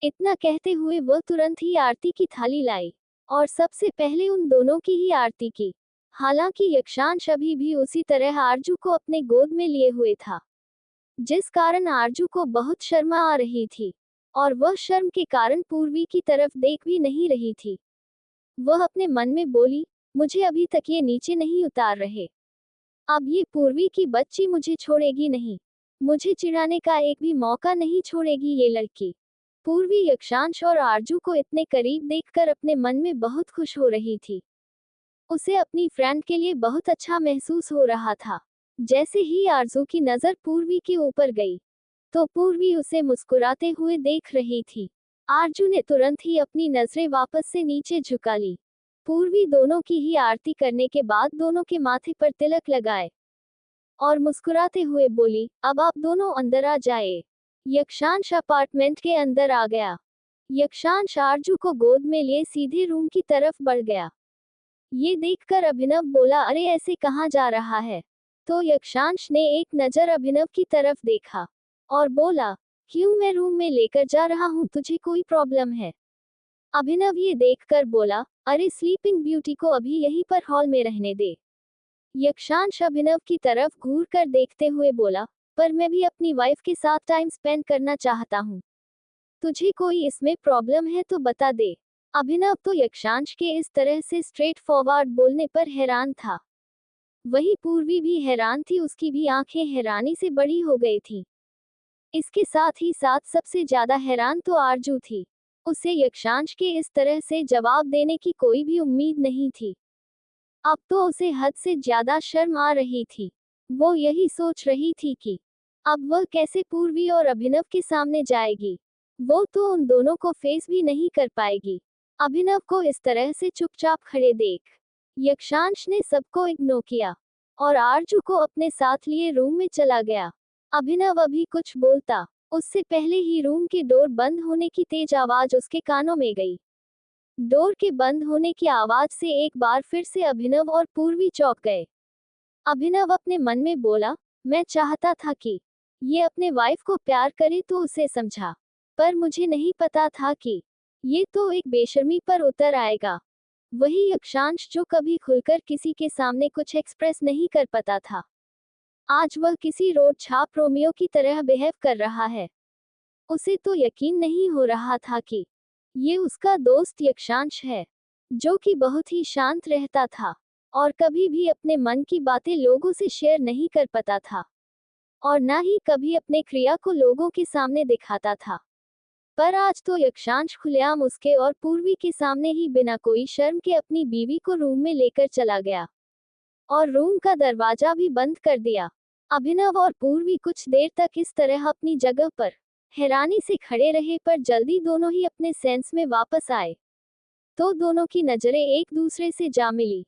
इतना कहते हुए वह तुरंत ही आरती की थाली लाई और सबसे पहले उन दोनों की ही आरती की। हालांकि यक्षांश अभी भी उसी तरह आरजू को अपने गोद में लिए हुए था, जिस कारण आरजू को बहुत शर्म आ रही थी, और वह शर्म के कारण पूर्वी की तरफ देख भी नहीं रही थी। वह अपने मन में बोली, मुझे अभी तक ये नीचे नहीं उतार रहे, अब ये पूर्वी की बच्ची मुझे छोड़ेगी नहीं, मुझे चिढ़ाने का एक भी मौका नहीं छोड़ेगी ये लड़की। पूर्वी यक्षांश और आरजू को इतने करीब देखकर अपने मन में बहुत खुश हो रही थी। उसे अपनी फ्रेंड के लिए बहुत अच्छा महसूस हो रहा था। जैसे ही आरजू की नजर पूर्वी के ऊपर गई, तो पूर्वी उसे मुस्कुराते हुए देख रही थी। आरजू ने तुरंत ही अपनी नजरें वापस से नीचे झुका ली। पूर्वी दोनों की ही आरती करने के बाद दोनों के माथे पर तिलक लगाए और मुस्कुराते हुए बोली, अब आप दोनों अंदर आ जाए। यक्षांश अपार्टमेंट के अंदर आ गया। यक्षांश आरजू को गोद में लिए सीधे रूम की तरफ बढ़ गया। ये देखकर अभिनव बोला, अरे ऐसे कहाँ जा रहा है? तो यक्षांश ने एक नजर अभिनव की तरफ देखा और बोला, क्यों, मैं रूम में लेकर जा रहा हूँ, तुझे कोई प्रॉब्लम है? अभिनव ये देखकर बोला, अरे स्लीपिंग ब्यूटी को अभी यहीं पर हॉल में रहने दे। यक्षांश अभिनव की तरफ घूर कर देखते हुए बोला, पर मैं भी अपनी वाइफ के साथ टाइम स्पेंड करना चाहता हूँ, तुझे कोई इसमें प्रॉब्लम है तो बता दे। अभिनव तो यक्षांश के इस तरह से स्ट्रेट फॉरवर्ड बोलने पर हैरान था। वही पूर्वी भी हैरान थी, उसकी भी आंखें हैरानी से बड़ी हो गई थी। इसके साथ ही साथ सबसे ज्यादा हैरान तो आरजू थी। उसे यक्षांश के इस तरह से जवाब देने की कोई भी उम्मीद नहीं थी। अब तो उसे हद से ज्यादा शर्म आ रही थी। वो यही सोच रही थी कि अब वह कैसे पूर्वी और अभिनव के सामने जाएगी। वो तो उन दोनों को फेस भी नहीं कर पाएगी। अभिनव को इस तरह से चुपचाप खड़े देख यक्षांश ने सबको इग्नोर किया और आरजू को अपने साथ लिए रूम में चला गया। अभिनव अभी कुछ बोलता, उससे पहले ही रूम के डोर बंद होने की तेज आवाज उसके कानों में गई। डोर के बंद होने की आवाज से एक बार फिर से अभिनव और पूर्वी चौंक गए। अभिनव अपने मन में बोला, मैं चाहता था कि ये अपने वाइफ को प्यार करे तो उसे समझा, पर मुझे नहीं पता था कि ये तो एक बेशर्मी पर उतर आएगा। वही यक्षांश जो कभी खुलकर किसी के सामने कुछ एक्सप्रेस नहीं कर पाता था, आज वह किसी रोड छाप रोमियो की तरह बिहेव कर रहा है। उसे तो यकीन नहीं हो रहा था कि ये उसका दोस्त यक्षांश है, जो कि बहुत ही शांत रहता था और कभी भी अपने मन की बातें लोगों से शेयर नहीं कर पाता था। और न ही कभी अपने क्रिया को लोगों के सामने दिखाता था। पर आज तो यक्षांश खुलेआम उसके और पूर्वी के सामने ही बिना कोई शर्म के अपनी बीवी को रूम में लेकर चला गया और रूम का दरवाजा भी बंद कर दिया। अभिनव और पूर्वी कुछ देर तक इस तरह अपनी जगह पर हैरानी से खड़े रहे, पर जल्दी दोनों ही अपने सेंस में वापस आए। तो दोनों की नजरें एक दूसरे से जा मिली।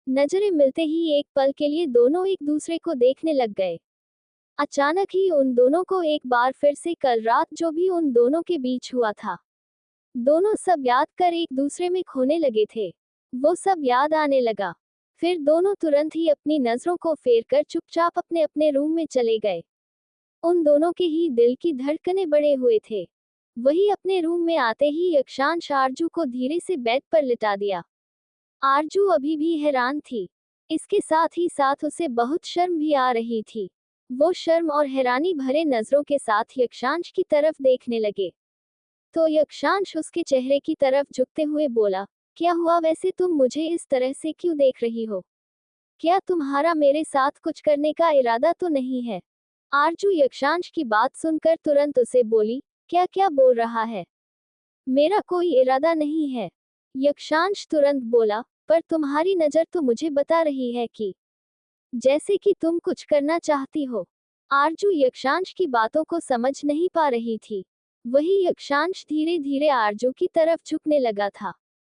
नजरें मिलते ही एक पल के लिए दोनों एक दूसरे को देखने लग गए। अचानक ही उन दोनों को एक बार फिर से कल रात जो भी उन दोनों के बीच हुआ था, दोनों सब याद कर एक दूसरे में खोने लगे थे। वो सब याद आने लगा। फिर दोनों तुरंत ही अपनी नजरों को फेर कर चुपचाप अपने अपने रूम में चले गए। उन दोनों के ही दिल की धड़कनें बढ़े हुए थे। वही अपने रूम में आते ही यक्षांश आरजू को धीरे से बेड पर लिटा दिया। आरजू अभी भी हैरान थी। इसके साथ ही साथ उसे बहुत शर्म भी आ रही थी। वो शर्म और हैरानी भरे नजरों के साथ यक्षांश की तरफ देखने लगे। तो यक्षांश उसके चेहरे की तरफ झुकते हुए बोला, क्या हुआ, वैसे तुम मुझे इस तरह से क्यों देख रही हो? क्या तुम्हारा मेरे साथ कुछ करने का इरादा तो नहीं है? आरजू यक्षांश की बात सुनकर तुरंत उसे बोली, क्या क्या बोल रहा है? मेरा कोई इरादा नहीं है। यक्षांश तुरंत बोला, पर तुम्हारी नजर तो मुझे बता रही है कि जैसे कि तुम कुछ करना चाहती हो। आरजू यक्षांश की बातों को समझ नहीं पा रही थी। वही यक्षांश धीरे धीरे आरजू की तरफ झुकने लगा था।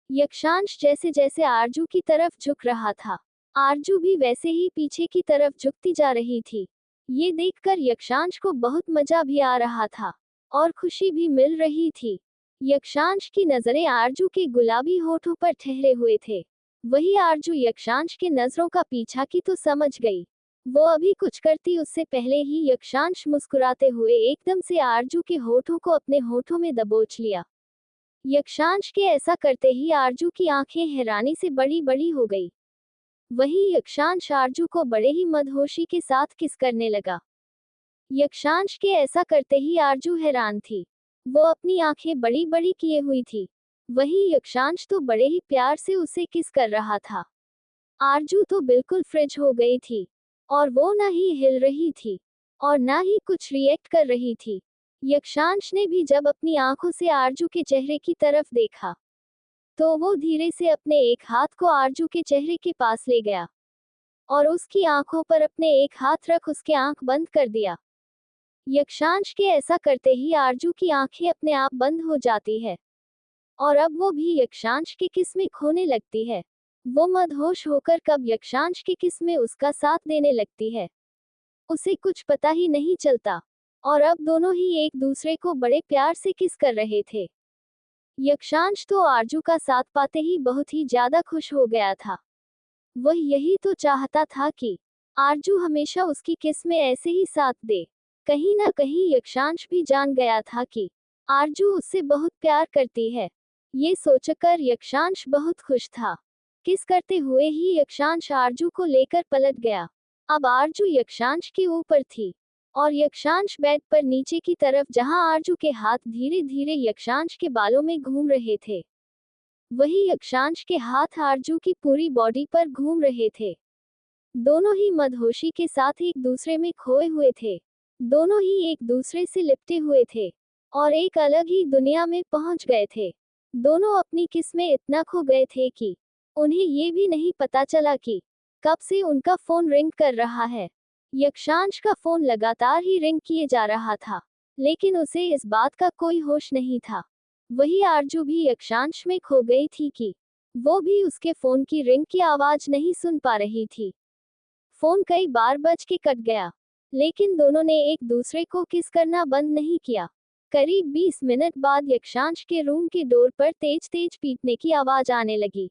यक्षांश जैसे जैसे आरजू की तरफ झुक रहा था, आरजू भी वैसे ही पीछे की तरफ झुकती जा रही थी। ये देखकर यक्षांश को बहुत मजा भी आ रहा था और खुशी भी मिल रही थी। यक्षांश की नजरें आरजू के गुलाबी होठों पर ठहरे हुए थे। वही आरजू यक्षांश के नजरों का पीछा की तो समझ गई। वो अभी कुछ करती उससे पहले ही यक्षांश मुस्कुराते हुए एकदम से आरजू के होठों को अपने होठों में दबोच लिया। यक्षांश के ऐसा करते ही आरजू की आंखें हैरानी से बड़ी बड़ी हो गई। वही यक्षांश आरजू को बड़े ही मदहोशी के साथ किस करने लगा। यक्षांश के ऐसा करते ही आरजू हैरान थी। वो अपनी आंखें बड़ी बड़ी किए हुई थी। वही यक्षांश तो बड़े ही प्यार से उसे किस कर रहा था। आरजू तो बिल्कुल फ्रिज हो गई थी और वो ना ही हिल रही थी और ना ही कुछ रिएक्ट कर रही थी। यक्षांश ने भी जब अपनी आंखों से आरजू के चेहरे की तरफ देखा, तो वो धीरे से अपने एक हाथ को आरजू के चेहरे के पास ले गया और उसकी आंखों पर अपने एक हाथ रख उसके आंख बंद कर दिया। यक्षांश के ऐसा करते ही आरजू की आंखें अपने आप बंद हो जाती है और अब वो भी यक्षांश की किस में खोने लगती है। वो मदहोश होकर कब यक्षांश की किस में उसका साथ देने लगती है, उसे कुछ पता ही नहीं चलता। और अब दोनों ही एक दूसरे को बड़े प्यार से किस कर रहे थे। यक्षांश तो आरजू का साथ पाते ही बहुत ही ज्यादा खुश हो गया था। वह यही तो चाहता था कि आरजू हमेशा उसकी किस में ऐसे ही साथ दे। कहीं ना कहीं यक्षांश भी जान गया था कि आरजू उससे बहुत प्यार करती है। ये सोचकर यक्षांश बहुत खुश था। किस करते हुए ही यक्षांश आरजू को लेकर पलट गया। अब आरजू यक्षांश के ऊपर थी और यक्षांश बेड पर नीचे की तरफ, जहां आरजू के हाथ धीरे धीरे यक्षांश के बालों में घूम रहे थे, वही यक्षांश के हाथ आरजू की पूरी बॉडी पर घूम रहे थे। दोनों ही मदहोशी के साथ एक दूसरे में खोए हुए थे। दोनों ही एक दूसरे से लिपटे हुए थे और एक अलग ही दुनिया में पहुंच गए थे। दोनों अपनी किस में इतना खो गए थे कि उन्हें ये भी नहीं पता चला कि कब से उनका फोन रिंग कर रहा है। यक्षांश का फोन लगातार ही रिंग किए जा रहा था, लेकिन उसे इस बात का कोई होश नहीं था। वही आरजू भी यक्षांश में खो गई थी कि वो भी उसके फोन की रिंग की आवाज नहीं सुन पा रही थी। फोन कई बार बज के कट गया, लेकिन दोनों ने एक दूसरे को किस करना बंद नहीं किया। करीब 20 मिनट बाद यक्षांश के रूम के डोर पर तेज तेज पीटने की आवाज आने लगी।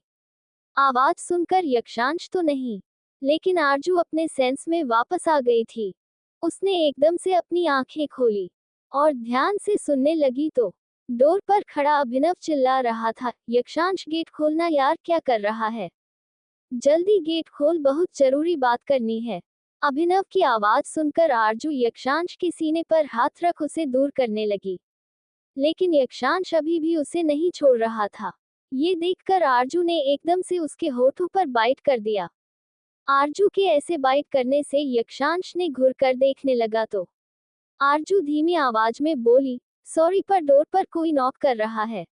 आवाज सुनकर यक्षांश तो नहीं, लेकिन आरजू अपने सेंस में वापस आ गई थी। उसने एकदम से अपनी आंखें खोली और ध्यान से सुनने लगी तो डोर पर खड़ा अभिनव चिल्ला रहा था, यक्षांश गेट खोलना यार, क्या कर रहा है? जल्दी गेट खोल, बहुत जरूरी बात करनी है। अभिनव की आवाज सुनकर आरजू यक्षांश के सीने पर हाथ रख उसे दूर करने लगी, लेकिन यक्षांश अभी भी उसे नहीं छोड़ रहा था। ये देखकर आरजू ने एकदम से उसके होठों पर बाइट कर दिया। आरजू के ऐसे बाइट करने से यक्षांश ने घुर कर देखने लगा तो आरजू धीमी आवाज में बोली, सॉरी पर डोर पर कोई नॉक कर रहा है।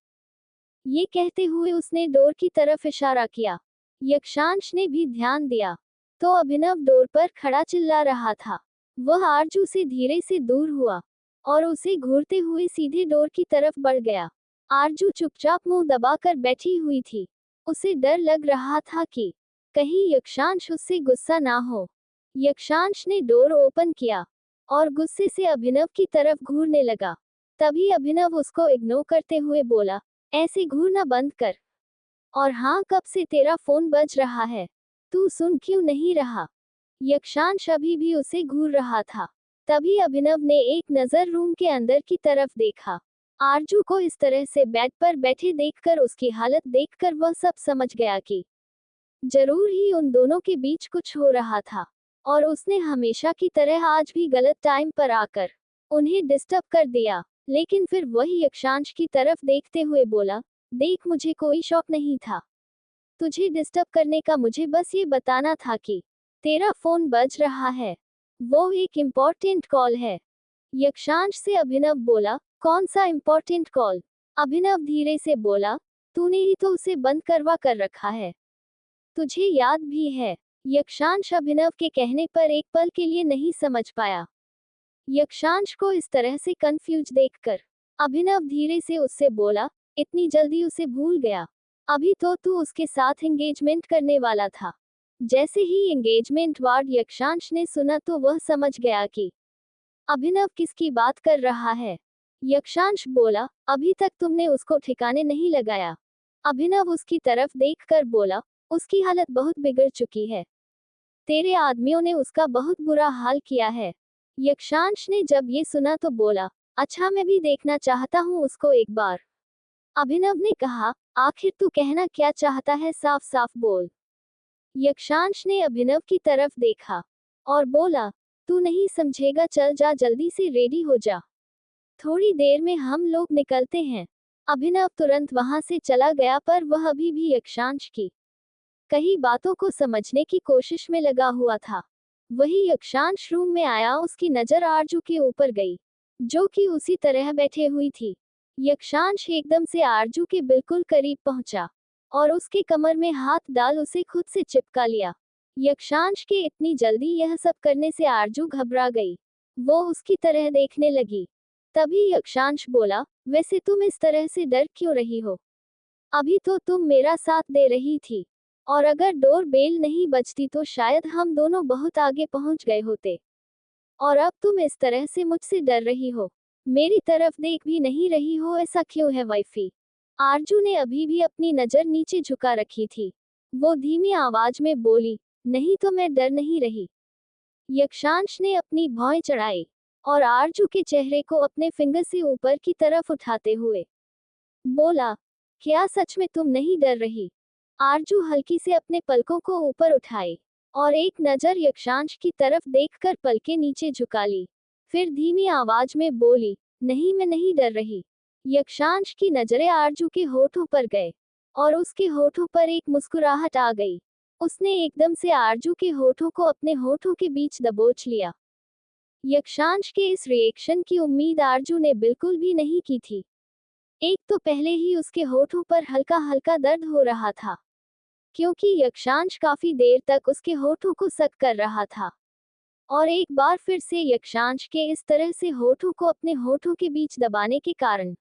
ये कहते हुए उसने डोर की तरफ इशारा किया। यक्षांश ने भी ध्यान दिया तो अभिनव डोर पर खड़ा चिल्ला रहा था। वह आरजू से धीरे से दूर हुआ और उसे घूरते हुए सीधे डोर की तरफ बढ़ गया। आरजू चुपचाप मुंह दबाकर बैठी हुई थी। उसे डर लग रहा था कि कहीं यक्षांश उससे गुस्सा ना हो। यक्षांश ने डोर ओपन किया और गुस्से से अभिनव की तरफ घूरने लगा। तभी अभिनव उसको इग्नोर करते हुए बोला, ऐसे घूरना बंद कर। और हाँ, कब से तेरा फोन बज रहा है, तू सुन क्यों नहीं रहा? यक्षांश अभी भी उसे घूर रहा था। तभी अभिनव ने एक नजर रूम के अंदर की तरफ देखा। आरजू को इस तरह से बेड पर बैठे देखकर उसकी हालत देखकर वह सब समझ गया कि जरूर ही उन दोनों के बीच कुछ हो रहा था और उसने हमेशा की तरह आज भी गलत टाइम पर आकर उन्हें डिस्टर्ब कर दिया। लेकिन फिर वही यक्षांश की तरफ देखते हुए बोला, देख मुझे कोई शौक नहीं था तुझे डिस्टर्ब करने का, मुझे बस ये बताना था कि तेरा फोन बज रहा है, वो एक इम्पोर्टेंट कॉल है। यक्षांश से अभिनव बोला, कौन सा इम्पोर्टेंट कॉल? अभिनव धीरे से बोला, तूने ही तो उसे बंद करवा कर रखा है, तुझे याद भी है। यक्षांश अभिनव के कहने पर एक पल के लिए नहीं समझ पाया। यक्षांश को इस तरह से कंफ्यूज देखकर अभिनव धीरे से उससे बोला, इतनी जल्दी उसे भूल गया? अभी तो तू उसके साथ एंगेजमेंट करने वाला था। जैसे ही एंगेजमेंट वर्ड यक्षांश ने सुना तो वह समझ गया कि अभिनव किसकी बात कर रहा है। यक्षांश बोला, अभी तक तुमने उसको ठिकाने नहीं लगाया। अभिनव उसकी तरफ देखकर बोला, उसकी हालत बहुत बिगड़ चुकी है, तेरे आदमियों ने उसका बहुत बुरा हाल किया है। यक्षांश ने जब ये सुना तो बोला, अच्छा मैं भी देखना चाहता हूँ उसको एक बार। अभिनव ने कहा, आखिर तू कहना क्या चाहता है, साफ साफ बोल। यक्षांश ने अभिनव की तरफ देखा और बोला, तू नहीं समझेगा, चल जा, जल्दी से रेडी हो जा, थोड़ी देर में हम लोग निकलते हैं। अभिनव तुरंत वहां से चला गया पर वह अभी भी यक्षांश की कई बातों को समझने की कोशिश में लगा हुआ था। वही यक्षांश रूम में आया, उसकी नजर आरजू के ऊपर गई जो कि उसी तरह बैठे हुई थी। यक्षांश एकदम से आरजू के बिल्कुल करीब पहुंचा और उसके कमर में हाथ डाल उसे खुद से चिपका लिया। यक्षांश के इतनी जल्दी यह सब करने से आरजू घबरा गई, वो उसकी तरह देखने लगी। तभी यक्षांश बोला, वैसे तुम इस तरह से डर क्यों रही हो? अभी तो तुम मेरा साथ दे रही थी और अगर डोर बेल नहीं बजती तो शायद हम दोनों बहुत आगे पहुंच गए होते। और अब तुम इस तरह से मुझसे डर रही हो, मेरी तरफ देख भी नहीं रही हो, ऐसा क्यों है वाइफी? आरजू ने अभी भी अपनी नजर नीचे झुका रखी थी। वो धीमी आवाज में बोली, नहीं तो मैं डर नहीं रही। यक्षांश ने अपनी भौएं चढ़ाई और आरजू के चेहरे को अपने फिंगर से ऊपर की तरफ उठाते हुए बोला, क्या सच में तुम नहीं डर रही? आरजू हल्की से अपने पलकों को ऊपर उठाई और एक नजर यक्षांश की तरफ देखकर पलके नीचे झुका ली। फिर धीमी आवाज में बोली, नहीं मैं नहीं डर रही। यक्षांश की नजरें आरजू के होठों पर गए और उसके होठों पर एक मुस्कुराहट आ गई। उसने एकदम से आरजू के होठों को अपने होठों के बीच दबोच लिया। यक्षांश के इस रिएक्शन की उम्मीद आरजू ने बिल्कुल भी नहीं की थी। एक तो पहले ही उसके होठों पर हल्का हल्का दर्द हो रहा था क्योंकि यक्षांश काफी देर तक उसके होठों को सक कर रहा था, और एक बार फिर से यक्षांश के इस तरह से होठों को अपने होठों के बीच दबाने के कारण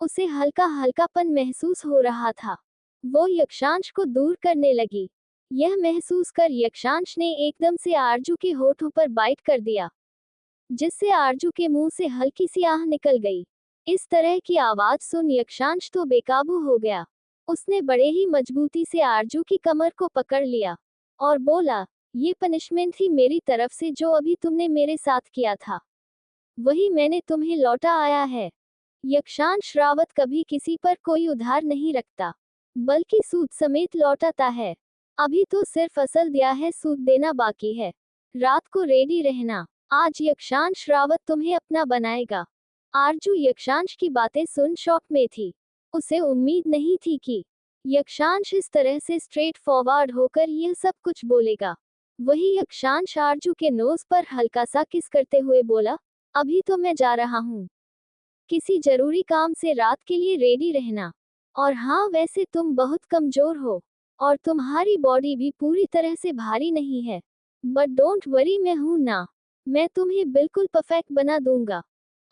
उसे हल्का हल्कापन महसूस हो रहा था। वो यक्षांश को दूर करने लगी। यह महसूस कर यक्षांश ने एकदम से आरजू के होठों पर बाइट कर दिया, जिससे आरजू के मुंह से हल्की सी आह निकल गई। इस तरह की आवाज सुन यक्षांश तो बेकाबू हो गया। उसने बड़े ही मजबूती से आरजू की कमर को पकड़ लिया और बोला, ये पनिशमेंट थी मेरी तरफ से, जो अभी तुमने मेरे साथ किया था वही मैंने तुम्हें लौटा आया है। यक्षांश रावत कभी किसी पर कोई उधार नहीं रखता, बल्कि सूद समेत लौटाता है। अभी तो सिर्फ असल दिया है, सूद देना बाकी है। रात को रेडी रहना, आज यक्षांश रावत तुम्हें अपना बनाएगा। आरजू यक्षांश की बातें सुन शॉक में थी। उसे उम्मीद नहीं थी कि यक्षांश इस तरह से स्ट्रेट फॉरवर्ड होकर यह सब कुछ बोलेगा। वही यक्षांश आरजू के नोज पर हल्का सा किस करते हुए बोला, अभी तो मैं जा रहा हूँ, किसी जरूरी काम से रात के लिए रेडी रहना। और हाँ, वैसे तुम बहुत कमजोर हो और तुम्हारी बॉडी भी पूरी तरह से भारी नहीं है, बट डोंट वरी, मैं हूं ना, मैं तुम्हें बिल्कुल परफेक्ट बना दूंगा।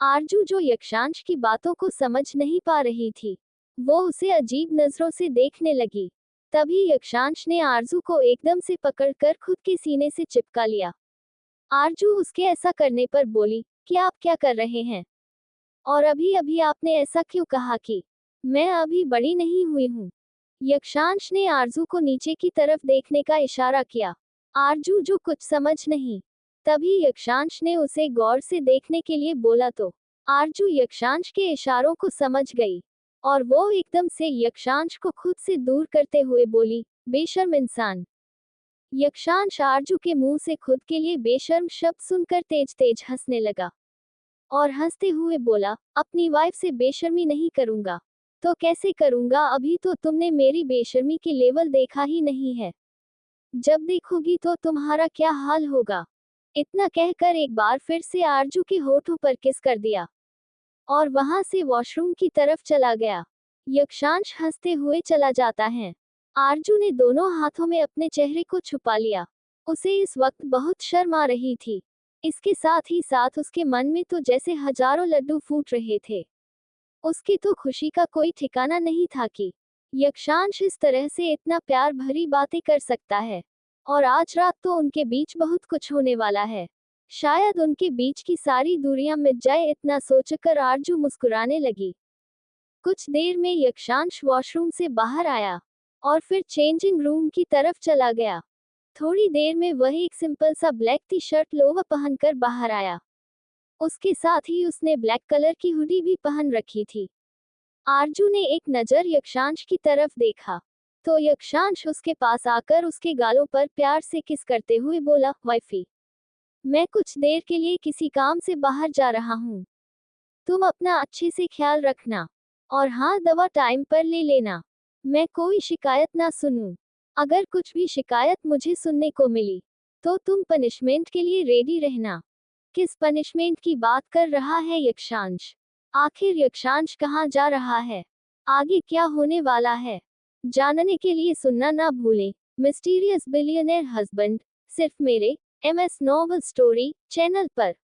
आरजू, जो यक्षांश की बातों को समझ नहीं पा रही थी, वो उसे अजीब नजरों से देखने लगी। तभी यक्षांश ने आरजू को एकदम से पकड़कर खुद के सीने से चिपका लिया। आरजू उसके ऐसा करने पर बोली, कि आप क्या कर रहे हैं? और अभी अभी आपने ऐसा क्यों कहा कि मैं अभी बड़ी नहीं हुई हूँ? यक्षांश ने आरजू को नीचे की तरफ देखने का इशारा किया। आरजू, जो कुछ समझ नहीं। तभी यक्षांश ने उसे गौर से देखने के लिए बोला तो आरजू यक्षांश के इशारों को समझ गई और वो एकदम से यक्षांश को खुद से दूर करते हुए बोली, बेशर्म इंसान। यक्षांश आरजू के मुंह से खुद के लिए बेशर्म शब्द सुनकर तेज तेज हंसने लगा और हंसते हुए बोला, अपनी वाइफ से बेशर्मी नहीं करूंगा तो कैसे करूंगा? अभी तो तुमने मेरी बेशर्मी की लेवल देखा ही नहीं है, जब देखोगी तो तुम्हारा क्या हाल होगा। इतना कहकर एक बार फिर से आरजू के होठों पर किस कर दिया और वहां से वॉशरूम की तरफ चला गया। यक्षांश हंसते हुए चला जाता है। आरजू ने दोनों हाथों में अपने चेहरे को छुपा लिया। उसे इस वक्त बहुत शर्म आ रही थी। इसके साथ ही साथ उसके मन में तो जैसे हजारों लड्डू फूट रहे थे। उसकी तो खुशी का कोई ठिकाना नहीं था कि यक्षांश इस तरह से इतना प्यार भरी बातें कर सकता है। और आज रात तो उनके बीच बहुत कुछ होने वाला है। शायद उनके बीच की सारी दूरियां मिट जाए, इतना सोचकर आरजू मुस्कुराने लगी। कुछ देर में यक्षांश वॉशरूम से बाहर आया और फिर चेंजिंग रूम की तरफ चला गया। थोड़ी देर में वह एक सिंपल सा ब्लैक टी शर्ट लोवर पहनकर बाहर आया। उसके साथ ही उसने ब्लैक कलर की हुडी भी पहन रखी थी। आरजू ने एक नजर यक्षांश की तरफ देखा तो यक्षांश उसके पास आकर उसके गालों पर प्यार से किस करते हुए बोला, वाइफी, मैं कुछ देर के लिए किसी काम से बाहर जा रहा हूँ, तुम अपना अच्छे से ख्याल रखना और हाँ, दवा टाइम पर ले लेना। मैं कोई शिकायत ना सुनूं। अगर कुछ भी शिकायत मुझे सुनने को मिली तो तुम पनिशमेंट के लिए रेडी रहना। किस पनिशमेंट की बात कर रहा है यक्षांश? आखिर यक्षांश कहाँ जा रहा है? आगे क्या होने वाला है? जानने के लिए सुनना ना भूलें। मिस्टीरियस बिलियनेयर हस्बैंड, सिर्फ मेरे MS नॉवल स्टोरी चैनल पर।